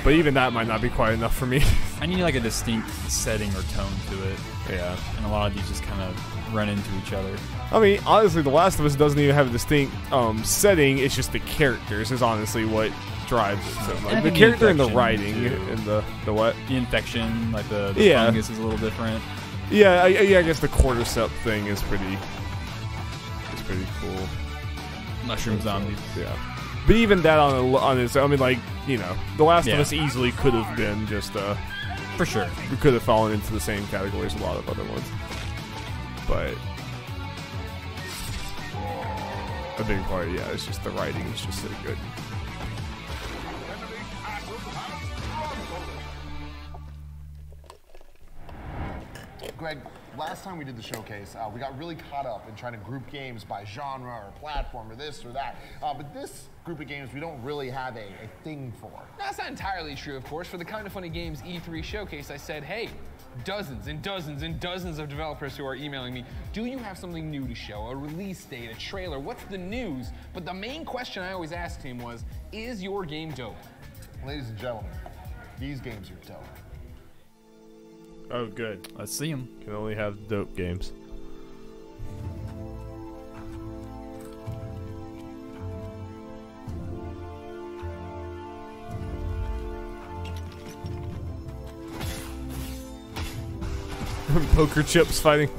But even that might not be quite enough for me. I need like a distinct setting or tone to it. Yeah. And a lot of these just kind of run into each other. I mean, honestly, The Last of Us doesn't even have a distinct setting. It's just the characters is honestly what drives it so much. The character and the writing and the what? The infection, like the fungus is a little different. Yeah, I guess the cordyceps thing is pretty cool. Mushroom zombies. Yeah. But even that on its, I mean, like, you know, The Last of Us Yeah. easily could have been just for sure. We could have fallen into the same category as a lot of other ones. But a big part. Yeah, it's just the writing is just so good. Greg, last time we did the showcase, we got really caught up in trying to group games by genre or platform or this or that. But this group of games we don't really have a thing for. That's not entirely true, of course. For the Kinda Funny Games E3 showcase, I said, hey, dozens and dozens and dozens of developers who are emailing me, do you have something new to show? A release date, a trailer, what's the news? But the main question I always asked him was, is your game dope? Ladies and gentlemen, these games are dope. Oh, good. Let's see them. Can only have dope games. Poker chips fighting.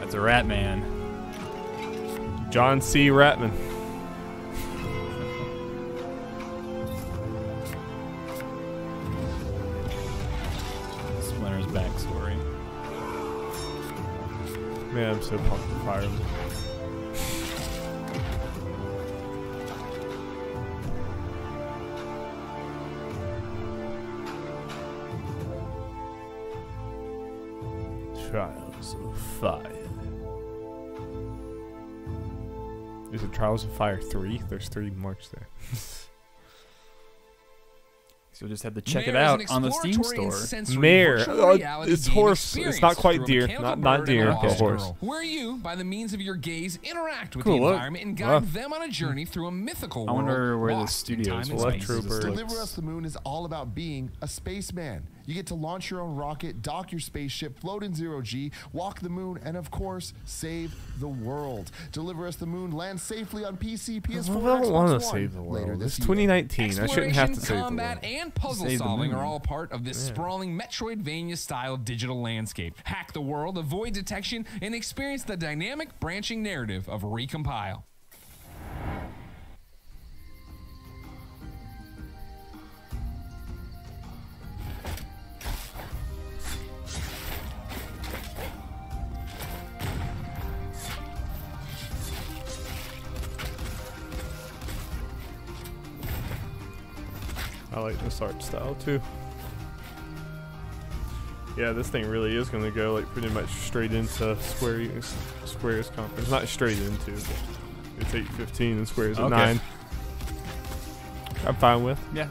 That's a Rat Man. John C. Ratman. Splinter's backstory. Man, I'm so pumped to fire him. Trials of Fire. Is it Trials of Fire 3? There's 3 marks there. So you'll just have to check it out on the Steam store. Mare. It's horse. It's not quite deer. Not deer. Okay. Horse. Where you, by the means of your gaze, interact with Cool, the look. environment and guide them on a journey through a mythical I world. wonder where the lost in studios time and were. space. Deliver Us the Moon is all about being a spaceman. You get to launch your own rocket, dock your spaceship, float in zero-G, walk the moon, and of course, save the world. Deliver Us the Moon lands safely on PC, PS4, I don't want to Xbox One save the later world. this It's year. 2019. I shouldn't have to save the world. Combat and puzzle Save the solving moon. are all part of this sprawling Metroidvania-style digital landscape. Hack the world, avoid detection, and experience the dynamic branching narrative of Recompile. I like this art style too. Yeah, this thing really is going to go like pretty much straight into Square's conference. Not straight into, but it's 8:15 and Square's at 9. I'm fine with. Yeah.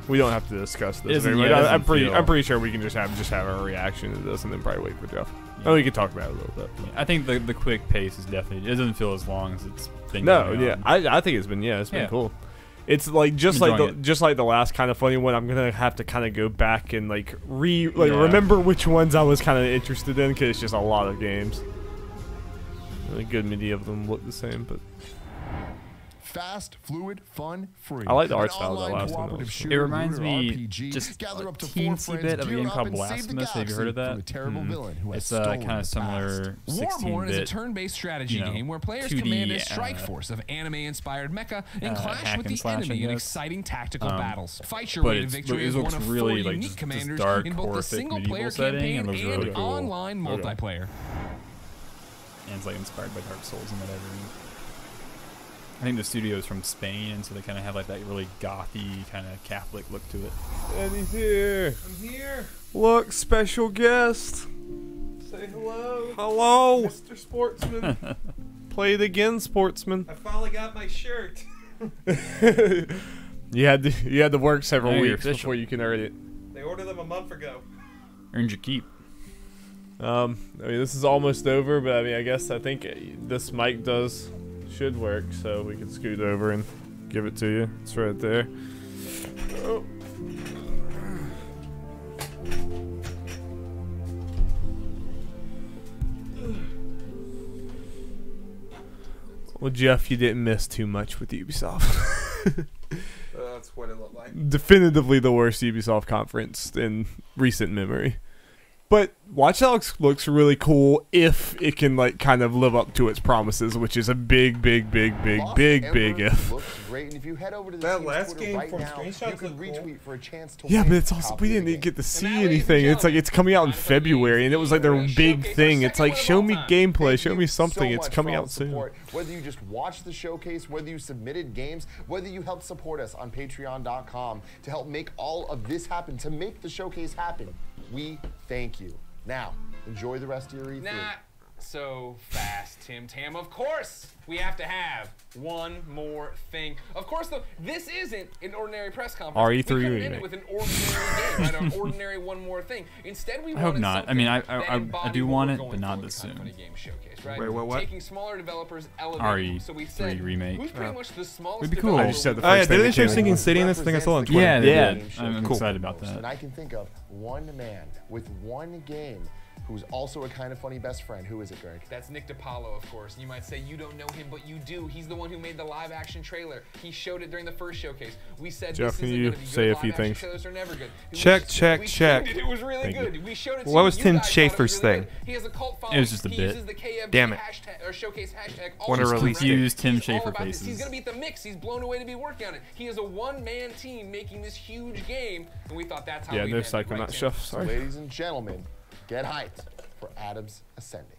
We don't have to discuss this Isn't- very much. yeah, it I'm doesn't feel- pretty sure we can just have a reaction to this and then probably wait for Jeff. Oh, we can talk about it a little bit. I think the quick pace is definitely, it doesn't feel as long as it's been No, going yeah, on. I think it's been been Yeah. cool. It's like just I'm like enjoying the last Kinda Funny one. I'm gonna have to kind of go back and like Yeah. remember which ones I was kind of interested in because it's just a lot of games. A good many of them look the same, but Fast, fluid, fun, free. I like the art An style of that online last one cooperative also. shooter It reminds or me RPG. just Gather a up to 4 teensy friends, bit of a gear game up called and save the Blasphemous. Have you heard of galaxy that? from a terrible villain who has It's stolen kind of the similar past. Warborn is a 16-bit, turn-based strategy you know, game where players 2D, command a strike force of anime-inspired mecha and clash hack with and the slash, I enemy in guess. exciting tactical battles. Fight your but way to it's- victory it as looks one of really 4 like unique just commanders dark, in both the horrific single-player medieval setting, campaign and and, looks really cool. online multiplayer. And it's like inspired by Dark Souls and whatever. I think the studio is from Spain, and so they kind of have like that really gothy kind of Catholic look to it. Eddie's here. I'm here. Look, special guest. Say hello. Hello, Mr. Sportsman. Play it again, sportsman. I finally got my shirt. You had to work several Now you're weeks official. before you can earn it. They ordered them a month ago. Earned your keep. I mean, this is almost over, but I mean, I guess I think this mic should work, so we can scoot over and give it to you. It's right there. Oh. Well, Jeff, you didn't miss too much with Ubisoft. That's what it looked like. Definitively the worst Ubisoft conference in recent memory. But Watch Dogs looks really cool if it can like kind of live up to its promises, which is a big if. Looks great, and if you head over to the That team's last Twitter game right from now, screenshots you can look cool. retweet for a chance to Yeah, win but it's a also copy we of the didn't game. get to see anything. It's like it's coming out in February, and it was like their big thing. It's like show me gameplay, show me something. So It's much coming for all out the soon. support. Whether you just watched the showcase, whether you submitted games, whether you helped support us on patreon.com to help make all of this happen, to make the showcase happen, we thank you. Now, enjoy the rest of your E3. Not so fast, Tim Tam. Of course, we have to have one more thing. Of course, though, this isn't an ordinary press conference. RE3 we couldn't end remake. it with an ordinary game, right? An ordinary one more thing. Instead, we I hope wanted not. I something mean, that I embodied do what want we're it, going but not for this with Kind of soon. Funny Game Showcase, right? Wait, what? Taking smaller developers, elevating them. So we RE3 said, remake. who's pretty much the smallest Would be cool. developer I just said the we- Oh yeah, first did thing they that show came Sinking up. City in this thing? I saw on Twitter. Yeah, they Yeah. did. I'm excited about that. And I can think of one man with one game who's also a Kind of Funny best friend. Who is it, Greg? That's Nick DiPaolo, of course. You might say you don't know him, but you do. He's the one who made the live-action trailer. He showed it during the first showcase. We said Jeff, this can isn't you gonna be say good. a few Live-action things? Trailers are never good. Check, We check. showed it. It was really Thank you. good. We showed it to What you. was You Tim guys thought it was Schafer's really thing? good. He has a cult following. It was just a he bit. uses the KFG Damn it. hashtag or showcase hashtag. all Wanna the time, release right? it. Use Tim He's all Schafer about this. He's faces. gonna be at the mix. He's blown away to be working on it. He is a one-man team making this huge game, and we thought that's how Yeah, we no ended, Psychonaut right, Tim? stuff. So, Sorry. ladies and gentlemen, get hyped for Adams Ascending.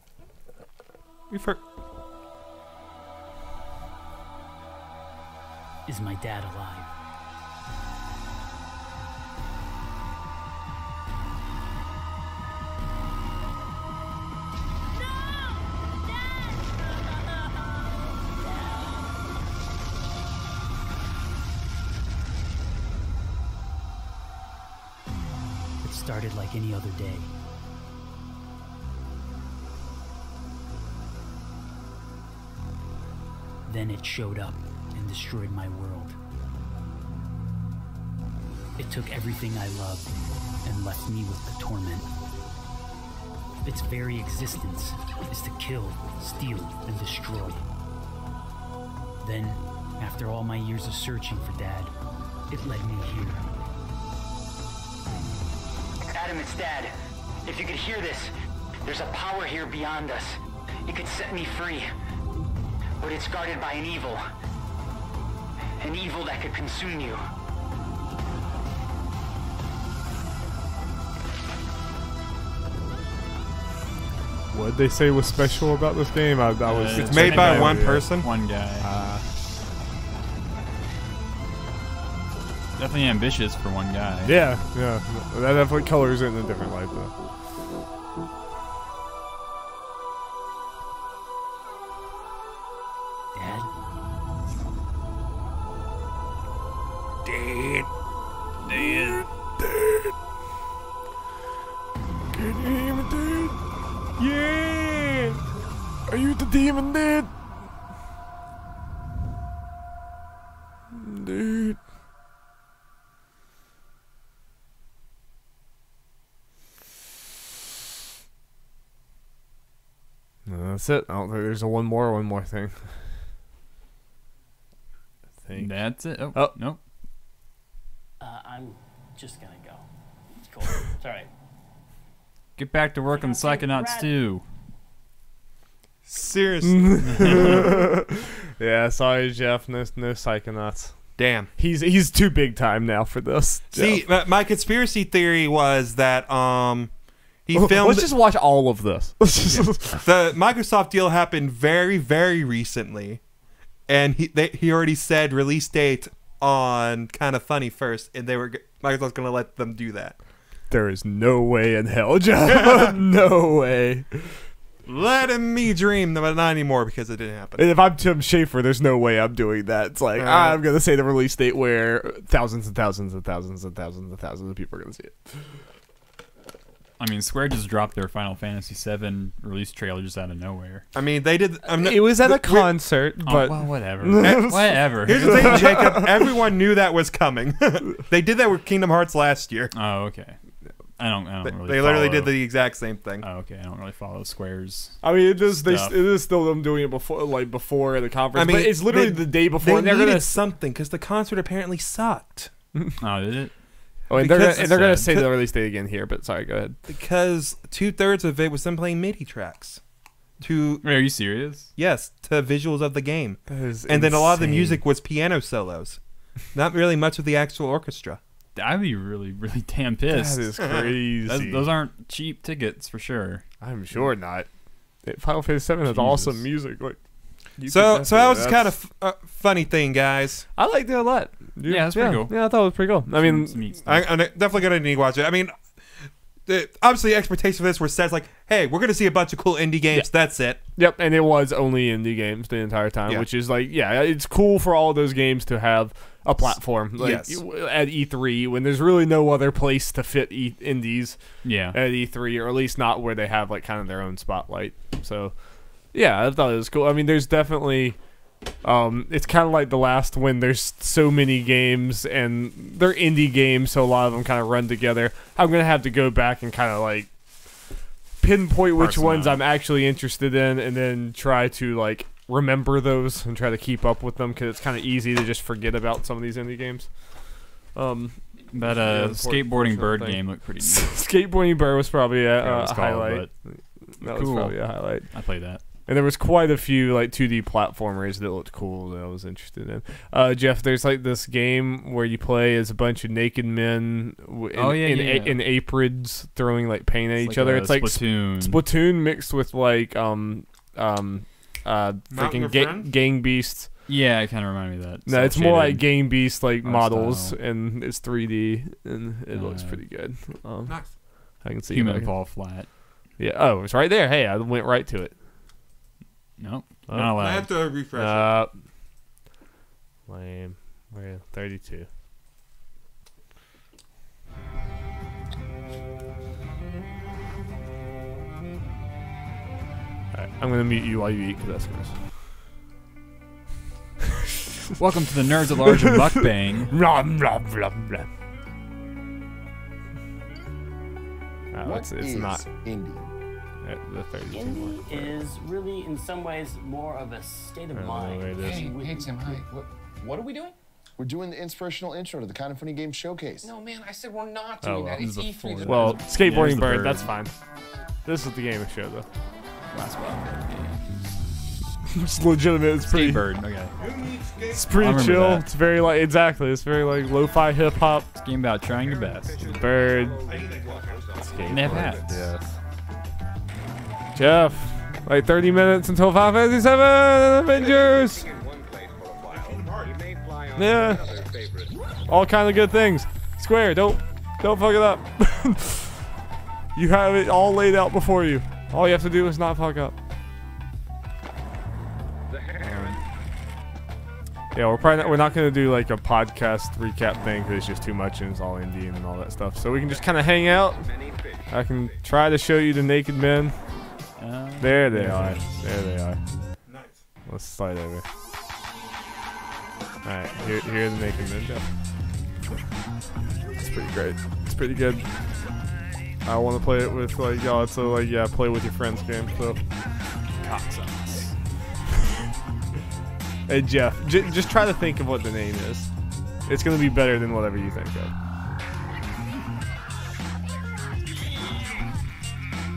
Is my dad alive? It started like any other day. Then it showed up and destroyed my world. It took everything I loved and left me with the torment. Its very existence is to kill, steal, and destroy. Then, after all my years of searching for Dad, it led me here. Adam, it's Dad. If you could hear this, there's a power here beyond us. It could set me free. But it's guarded by an evil. An evil that could consume you. What did they say was special about this game? I was. It's made by one person. One guy. Definitely ambitious for one guy. Yeah, yeah. That definitely colors it in a different light, though. Dad? Dad. Dad. Dad. Can you hear me, Dad? Yeah. Are you the demon, Dad? Dude. No, that's it. I don't think there's one more thing. I think. That's it. Oh, Oh. Nope. I'm just gonna go. It's cool. It's alright. Get back to work on Psychonauts 2. Seriously. Yeah, sorry, Jeff. No Psychonauts. Damn. He's too big time now for this. See, Jeff. my conspiracy theory was that he filmed. Let's just watch all of this. The Microsoft deal happened very, very recently, and he already said release date on Kind of Funny first, and Microsoft's gonna let them do that. There is no way in hell, Jeff. No way. Letting me dream, but not anymore because it didn't happen. And if I'm Tim Schafer, there's no way I'm doing that. It's like I'm gonna say the release date where thousands and thousands and thousands and thousands and thousands of people are gonna see it. I mean, Square just dropped their Final Fantasy VII release trailer just out of nowhere. I mean, they did. It was at a concert, but well, whatever. Whatever. Here's the thing, Jacob. Everyone knew that was coming. They did that with Kingdom Hearts last year. Oh, okay. I don't really. They literally follow. did the exact same thing. Oh, okay. I don't really follow Square's. I mean, it is stuff. it is still them doing it before the conference. I mean, but it's literally the day before. They and they're needed gonna something because the concert apparently sucked. Oh, did it? Oh, and Because- they're gonna say the release date again here, but sorry, go ahead. Because 2/3 of it was them playing MIDI tracks. Wait, are you serious? Yes, to visuals of the game. That is and then a lot of the insane. music was piano solos. Not really much of the actual orchestra. I'd be really, really damn pissed. That is crazy. Those aren't cheap tickets for sure. I'm sure not. Final Fantasy VII has awesome music. Like, So that was kind of funny thing, guys. I liked it a lot. Yeah, it's pretty cool. Yeah, I thought it was pretty cool. I mean, I'm definitely gonna need to watch it. I mean, obviously, expectations for this were set like, "Hey, we're gonna see a bunch of cool indie games." Yeah. That's it. Yep, and it was only indie games the entire time, Yeah. which is like, yeah, it's cool for all those games to have a platform. Like, Yes. at E3 when there's really no other place to fit indies. Yeah. At E3, or at least not where they have like kind of their own spotlight. So, yeah, I thought it was cool. I mean, there's definitely. It's kind of like The Last when there's so many games and they're indie games, so a lot of them kind of run together. I'm gonna have to go back and kind of like pinpoint which ones I'm actually interested in, and then try to like remember those and try to keep up with them, because it's kind of easy to just forget about some of these indie games. That skateboarding bird game looked pretty neat. Skateboarding bird was probably a called, highlight. but That was cool. probably a highlight. I played that. And there was quite a few like 2D platformers that looked cool that I was interested in. Jeff, there's like this game where you play as a bunch of naked men in aprons throwing like paint at each like other. a It's like Splatoon. Splatoon mixed with like Mountain freaking of Friends? Gang Beasts. Yeah, it kind of reminded me of that. No, it's more like Cel-shaded Gang Beast like art models, style. and it's 3D and it looks pretty good. Nice. I can see Human if I can- fall flat. Yeah. Oh, it's right there. Hey, I went right to it. Nope. Oh. Not allowed. I have to refresh Lame. We're 32. Alright, I'm gonna mute you while you eat, because that's gross. Welcome to the Nerds at Large and Mukbang. Blah, blah, blah, blah. What it's is not indie? at the 32 Indie mark. is really, in some ways, more of a state of I don't know mind. where it is. Hey, Tim, hi. What are we doing? We're doing the inspirational intro to the Kind of Funny Games Showcase. No, man, I said we're not Oh, doing well. that. It's E3. Well, Yeah, skateboarding it's the bird, bird. that's fine. This is the game show, though. Last one. It's legitimate. It's pretty. Skatebird. Okay. It's I pretty remember chill. that. It's very like It's very like lo-fi hip hop. It's a game about trying your best. Bird. And they have hats. Yes. Jeff, like 30 minutes until Final Fantasy VII Avengers. Yeah. All kind of good things. Square, don't fuck it up. You have it all laid out before you. All you have to do is not fuck up. Yeah, we're not gonna do like a podcast recap thing because it's just too much and it's all indie and all that stuff. So we can just kind of hang out. I can try to show you the naked men. There they are. There they are. Nice. Let's slide over. All right, here are the naked men, Jeff. It's pretty great. It's pretty good. I want to play it with like y'all. So like yeah, play with your friends game. So. Cocksucks. Hey Jeff, just try to think of what the name is. It's gonna be better than whatever you think of.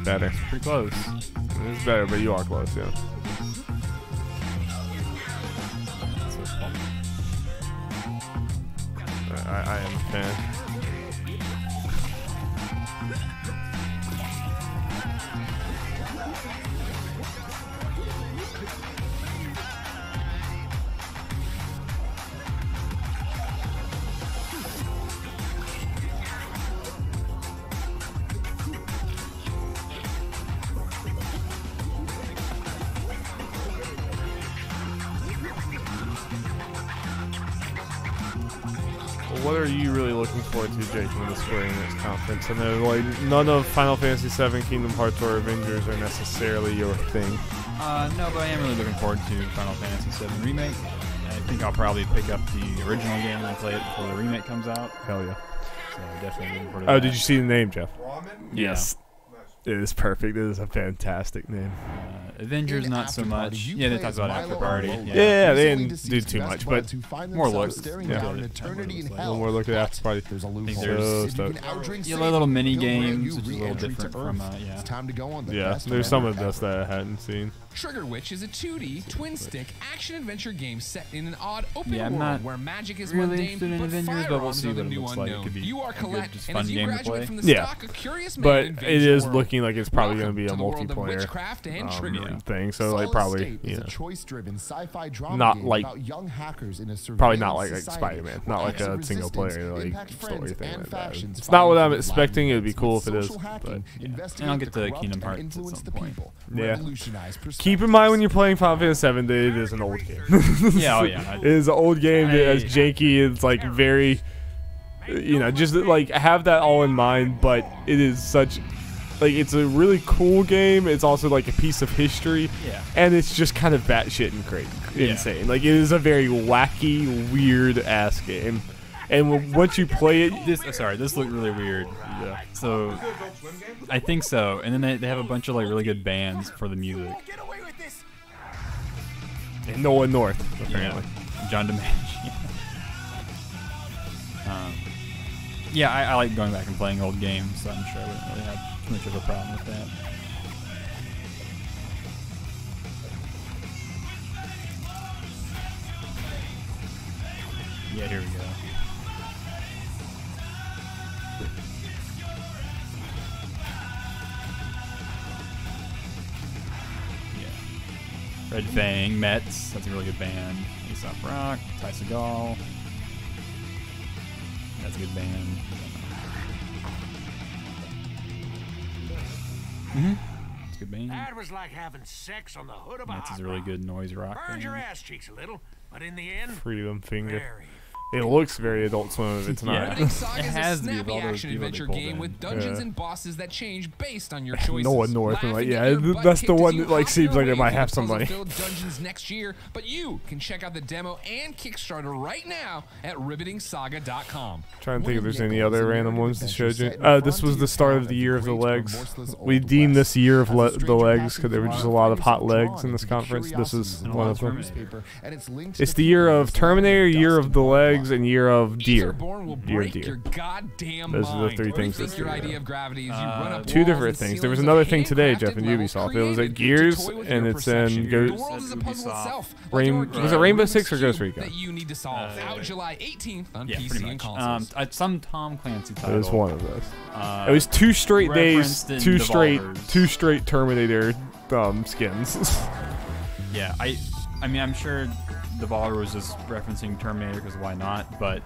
Better. Pretty close. It's better, but you are close, yeah. I am a fan. What are you really looking forward to, Jake, in the Square Enix conference? I know, like, none of Final Fantasy VII, Kingdom Hearts, or Avengers are necessarily your thing. No, but I am really looking forward to Final Fantasy VII Remake. I think I'll probably pick up the original game and play it before the remake comes out. Hell yeah. So definitely looking forward to Oh, that. did you see the name, Jeff? Yeah. Yes. It is perfect. It is a fantastic name. Avengers, In not so After Party, much. you Yeah, they play talked as about Milo After and Party. Lola, Yeah, they recently didn't do deceased too best much, buds but who find more themselves looks. staring Yeah. down Good. eternity in A little hell. more look at After But Party. there's a loophole. So If you stoked. can outdrink Yeah, little mini Satan, he'll grant games, you which is a little re-entry different to from, Earth. yeah. It's time to go on the Yeah, best there's some adventure of this that I hadn't seen. Trigger Witch is a 2D twin-stick action-adventure game set in an odd open Yeah, I'm world not where magic is really mundane, interested in but Avengers, but we'll firearms see are what the it new looks like. It unknown. could be You are a good, Colette, just and fun as you game to graduate play. from the Yeah, stock, a curious man but it invades is your world. looking like it's probably going to be a Welcome to the world of multiplayer witchcraft and triggery. thing. So like Solid probably State is you a know, choice-driven sci-fi drama not game like about young hackers in a probably not surveillance like society Spider-Man, where not like acts of a single player resistance like impact story friends thing and like that. factions It's not what fighting I'm for the expecting. It'd be livelihood. cool With if it is, social hacking, but investigate And I'll get the the corrupt Kingdom and Hearts at influence some the point. people. Yeah. Revolutionize Keep in mind when you're playing Final Fantasy 7 that it is an old game. Yeah, oh yeah. It is an old game that is janky. It's like very, you know, just like have that all in mind. But it is such, like, it's a really cool game. It's also like a piece of history. Yeah. And it's just kind of batshit and crazy, insane. Like it is a very wacky, weird ass game. And once you play it, This looked really weird. Yeah. So I think so. And then they have a bunch of like really good bands for the music. and Noah North apparently. Yeah. John DiMaggio. Yeah, I like going back and playing old games, so I'm sure I wouldn't really have too much of a problem with that. Yeah, here we go. Red Fang, Mets, that's a really good band. Aesop Rock, Ty Segall. That's a good band. It's a good band. That was like having sex on the hood of a Mets hot is a really rod. good noise rock Burned your band. ass cheeks a little, but in the end, Freedom Finger. very It looks very Adult Swim if it's not. Riveting Saga It is a has to be with snappy all those action people they adventure pulled game in. with dungeons Yeah. and bosses that change based on your choices. Noah North, and like, Laughing yeah, at your butt that's the kicked as one you that like hop seems your like it way might through have some money. puzzle-filled dungeons next year, but you can check out the demo and Kickstarter right now at rivetingsaga.com. Trying to think if there's any other random ones to show you. This was the start of the year of the legs. We deemed this year of the legs because there were just a lot of hot legs in this conference. This is one of them. It's the year of Terminator, year of the legs, and year of deer. Born will Year of break your deer. goddamn Those are the mind. three things. Rethink your idea of gravity as you run up Two walls different and things. There was ceilings another of thing today, handcrafted Jeff, in levels Ubisoft. It was created at to Gears, toy with and your it's in perception. Go. The world is a puzzle itself, like Was it your Rainbow Rubik's Six or Ghost Cube Recon? that you need to solve. Out July 18th on Yeah, PC pretty and much. consoles. Some Tom Clancy title. It was one of those. Uh, It was 2 straight days, referenced in 2 Devolvers. straight Terminator skins. Yeah, I mean, I'm sure Devolver was just referencing Terminator because why not? But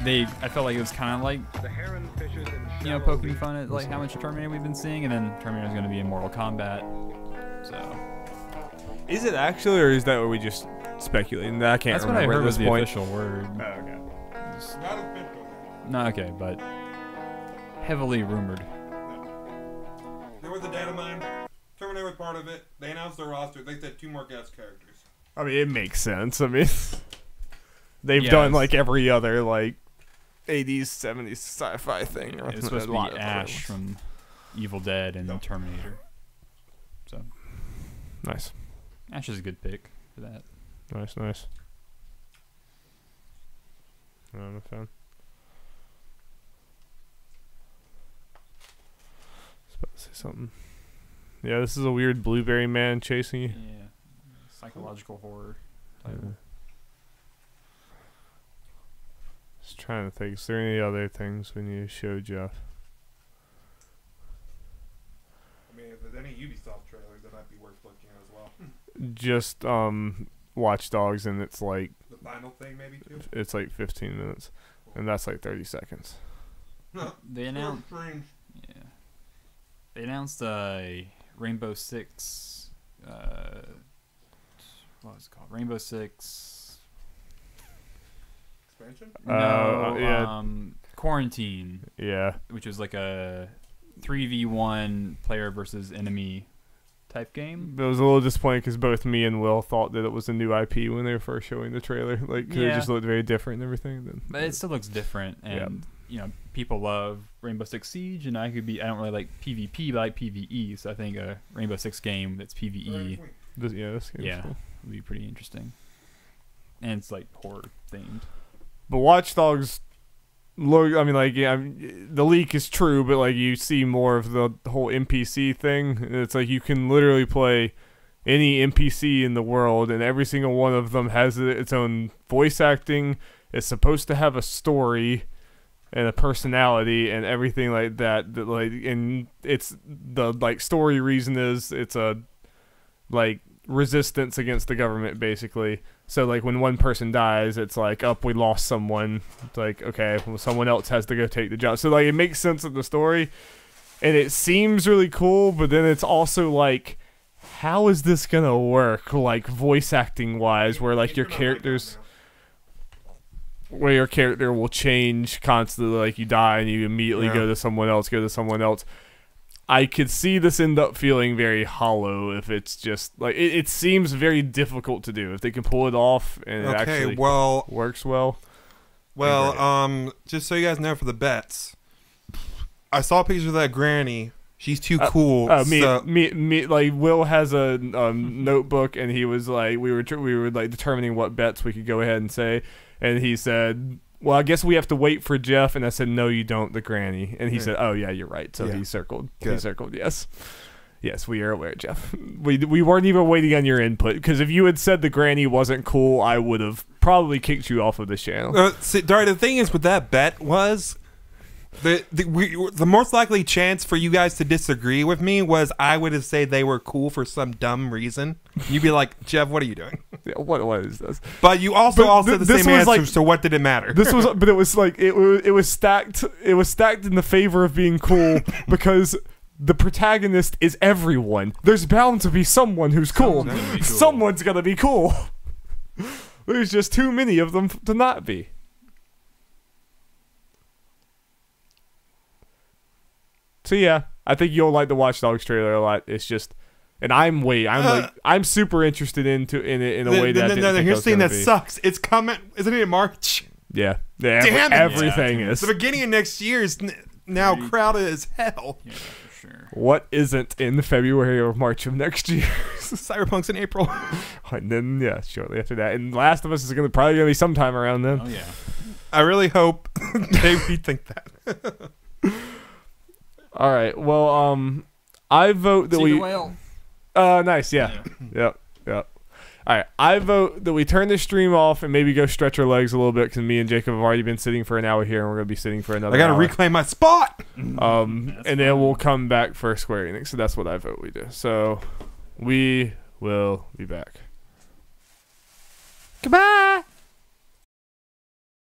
I felt like it was kind of like, you know, poking fun at like how much Terminator we've been seeing, and then Terminator's going to be in Mortal Kombat. So, Is it actually, or is that what we just speculating? I can't that's what I remember heard at was this the point. official word. Oh, okay. Not official. No, okay, but heavily rumored. There was a data mine. Terminator was part of it. They announced their roster. They said 2 more guest characters. I mean, it makes sense. I mean, they've Yeah, done it's- like every other like 80s, 70s sci-fi thing. It was supposed to be Ash from Evil Dead and Terminator. So, Nice. Ash is a good pick for that. Nice. I'm a fan. I was about to say something. Yeah, this is a weird blueberry man chasing you. Yeah, psychological horror Yeah. title. Just trying to think. Is there any other things we need to show Jeff? I mean, if there's any Ubisoft trailers, that might be worth looking at as well. Just Watch Dogs, and it's like The final thing, maybe, too? it's like 15 minutes, and that's like 30 seconds. They announced. Yeah. They announced Rainbow Six. What was it called? Rainbow Six. Expansion? No, yeah. Quarantine. Yeah. Which is like a 3v1 player versus enemy type game. It was a little disappointing because both me and Will thought that it was a new IP when they were first showing the trailer. Like, 'cause it Yeah. just looked very different and everything. Then, But it still looks different, and people love Rainbow Six Siege, and I don't really like PvP, but I like PvE. So I think a Rainbow Six game that's PvE, this game's cool. would be pretty interesting. And it's like horror themed. But Watch Dogs look, I mean, like, the leak is true, but like you see more of the whole NPC thing. It's like you can literally play any NPC in the world, and every single one of them has its own voice acting. It's supposed to have a story and a personality and everything like that. That like, and it's the like story reason is it's a like resistance against the government, basically. So like when one person dies, it's like, oh, we lost someone. It's like, okay, well, someone else has to go take the job. So like it makes sense of the story, and it seems really cool. But then it's also like, how is this gonna work, like voice acting wise, where like your character will change constantly, like you die and you immediately go to someone else. I could see this end up feeling very hollow if it's just like it seems very difficult to do if they can pull it off and it actually works well. Well, just so you guys know, for the bets, I saw pictures of that granny. She's too cool. Me, like Will has a notebook, and he was like, we were like determining what bets we could go ahead and say, and he said, well, I guess we have to wait for Jeff, and I said, no, you don't, the granny, and he said, oh yeah, you're right. So he circled. Good. He circled yes, we are aware, Jeff. We weren't even waiting on your input, because if you had said the granny wasn't cool, I would have probably kicked you off of this channel. Dari, the thing is with that bet was, the most likely chance for you guys to disagree with me was I would have said they were cool for some dumb reason. You'd be like, Jeff, what are you doing? Yeah, what is this? But you also the same answer, like, so what did it matter? This was, but it was like it was stacked. It was stacked in the favor of being cool because the protagonist is everyone. There's bound to be someone who's cool. Someone's gonna be cool. There's just too many of them to not be. So yeah, I think you'll like the Watch Dogs trailer a lot. It's just, and I'm super interested in it in a way that I didn't think here's the thing that be. Sucks. It's coming, isn't it in March? Yeah. Damn it. Everything is. The beginning of next year is now crowded as hell. Yeah, for sure. What isn't in February or March of next year? Cyberpunk's in April. And then shortly after that, and Last of Us is probably gonna be sometime around then. Oh yeah. I really hope they rethink that. All right. Well, I vote that See we. the whale. Nice. Yeah. Yep. All right. I vote that we turn the stream off and maybe go stretch our legs a little bit, because me and Jacob have already been sitting for an hour here, and we're gonna be sitting for another. I gotta hour. reclaim my spot. And then we'll come back for Square Enix. So that's what I vote we do. So we will be back. Goodbye.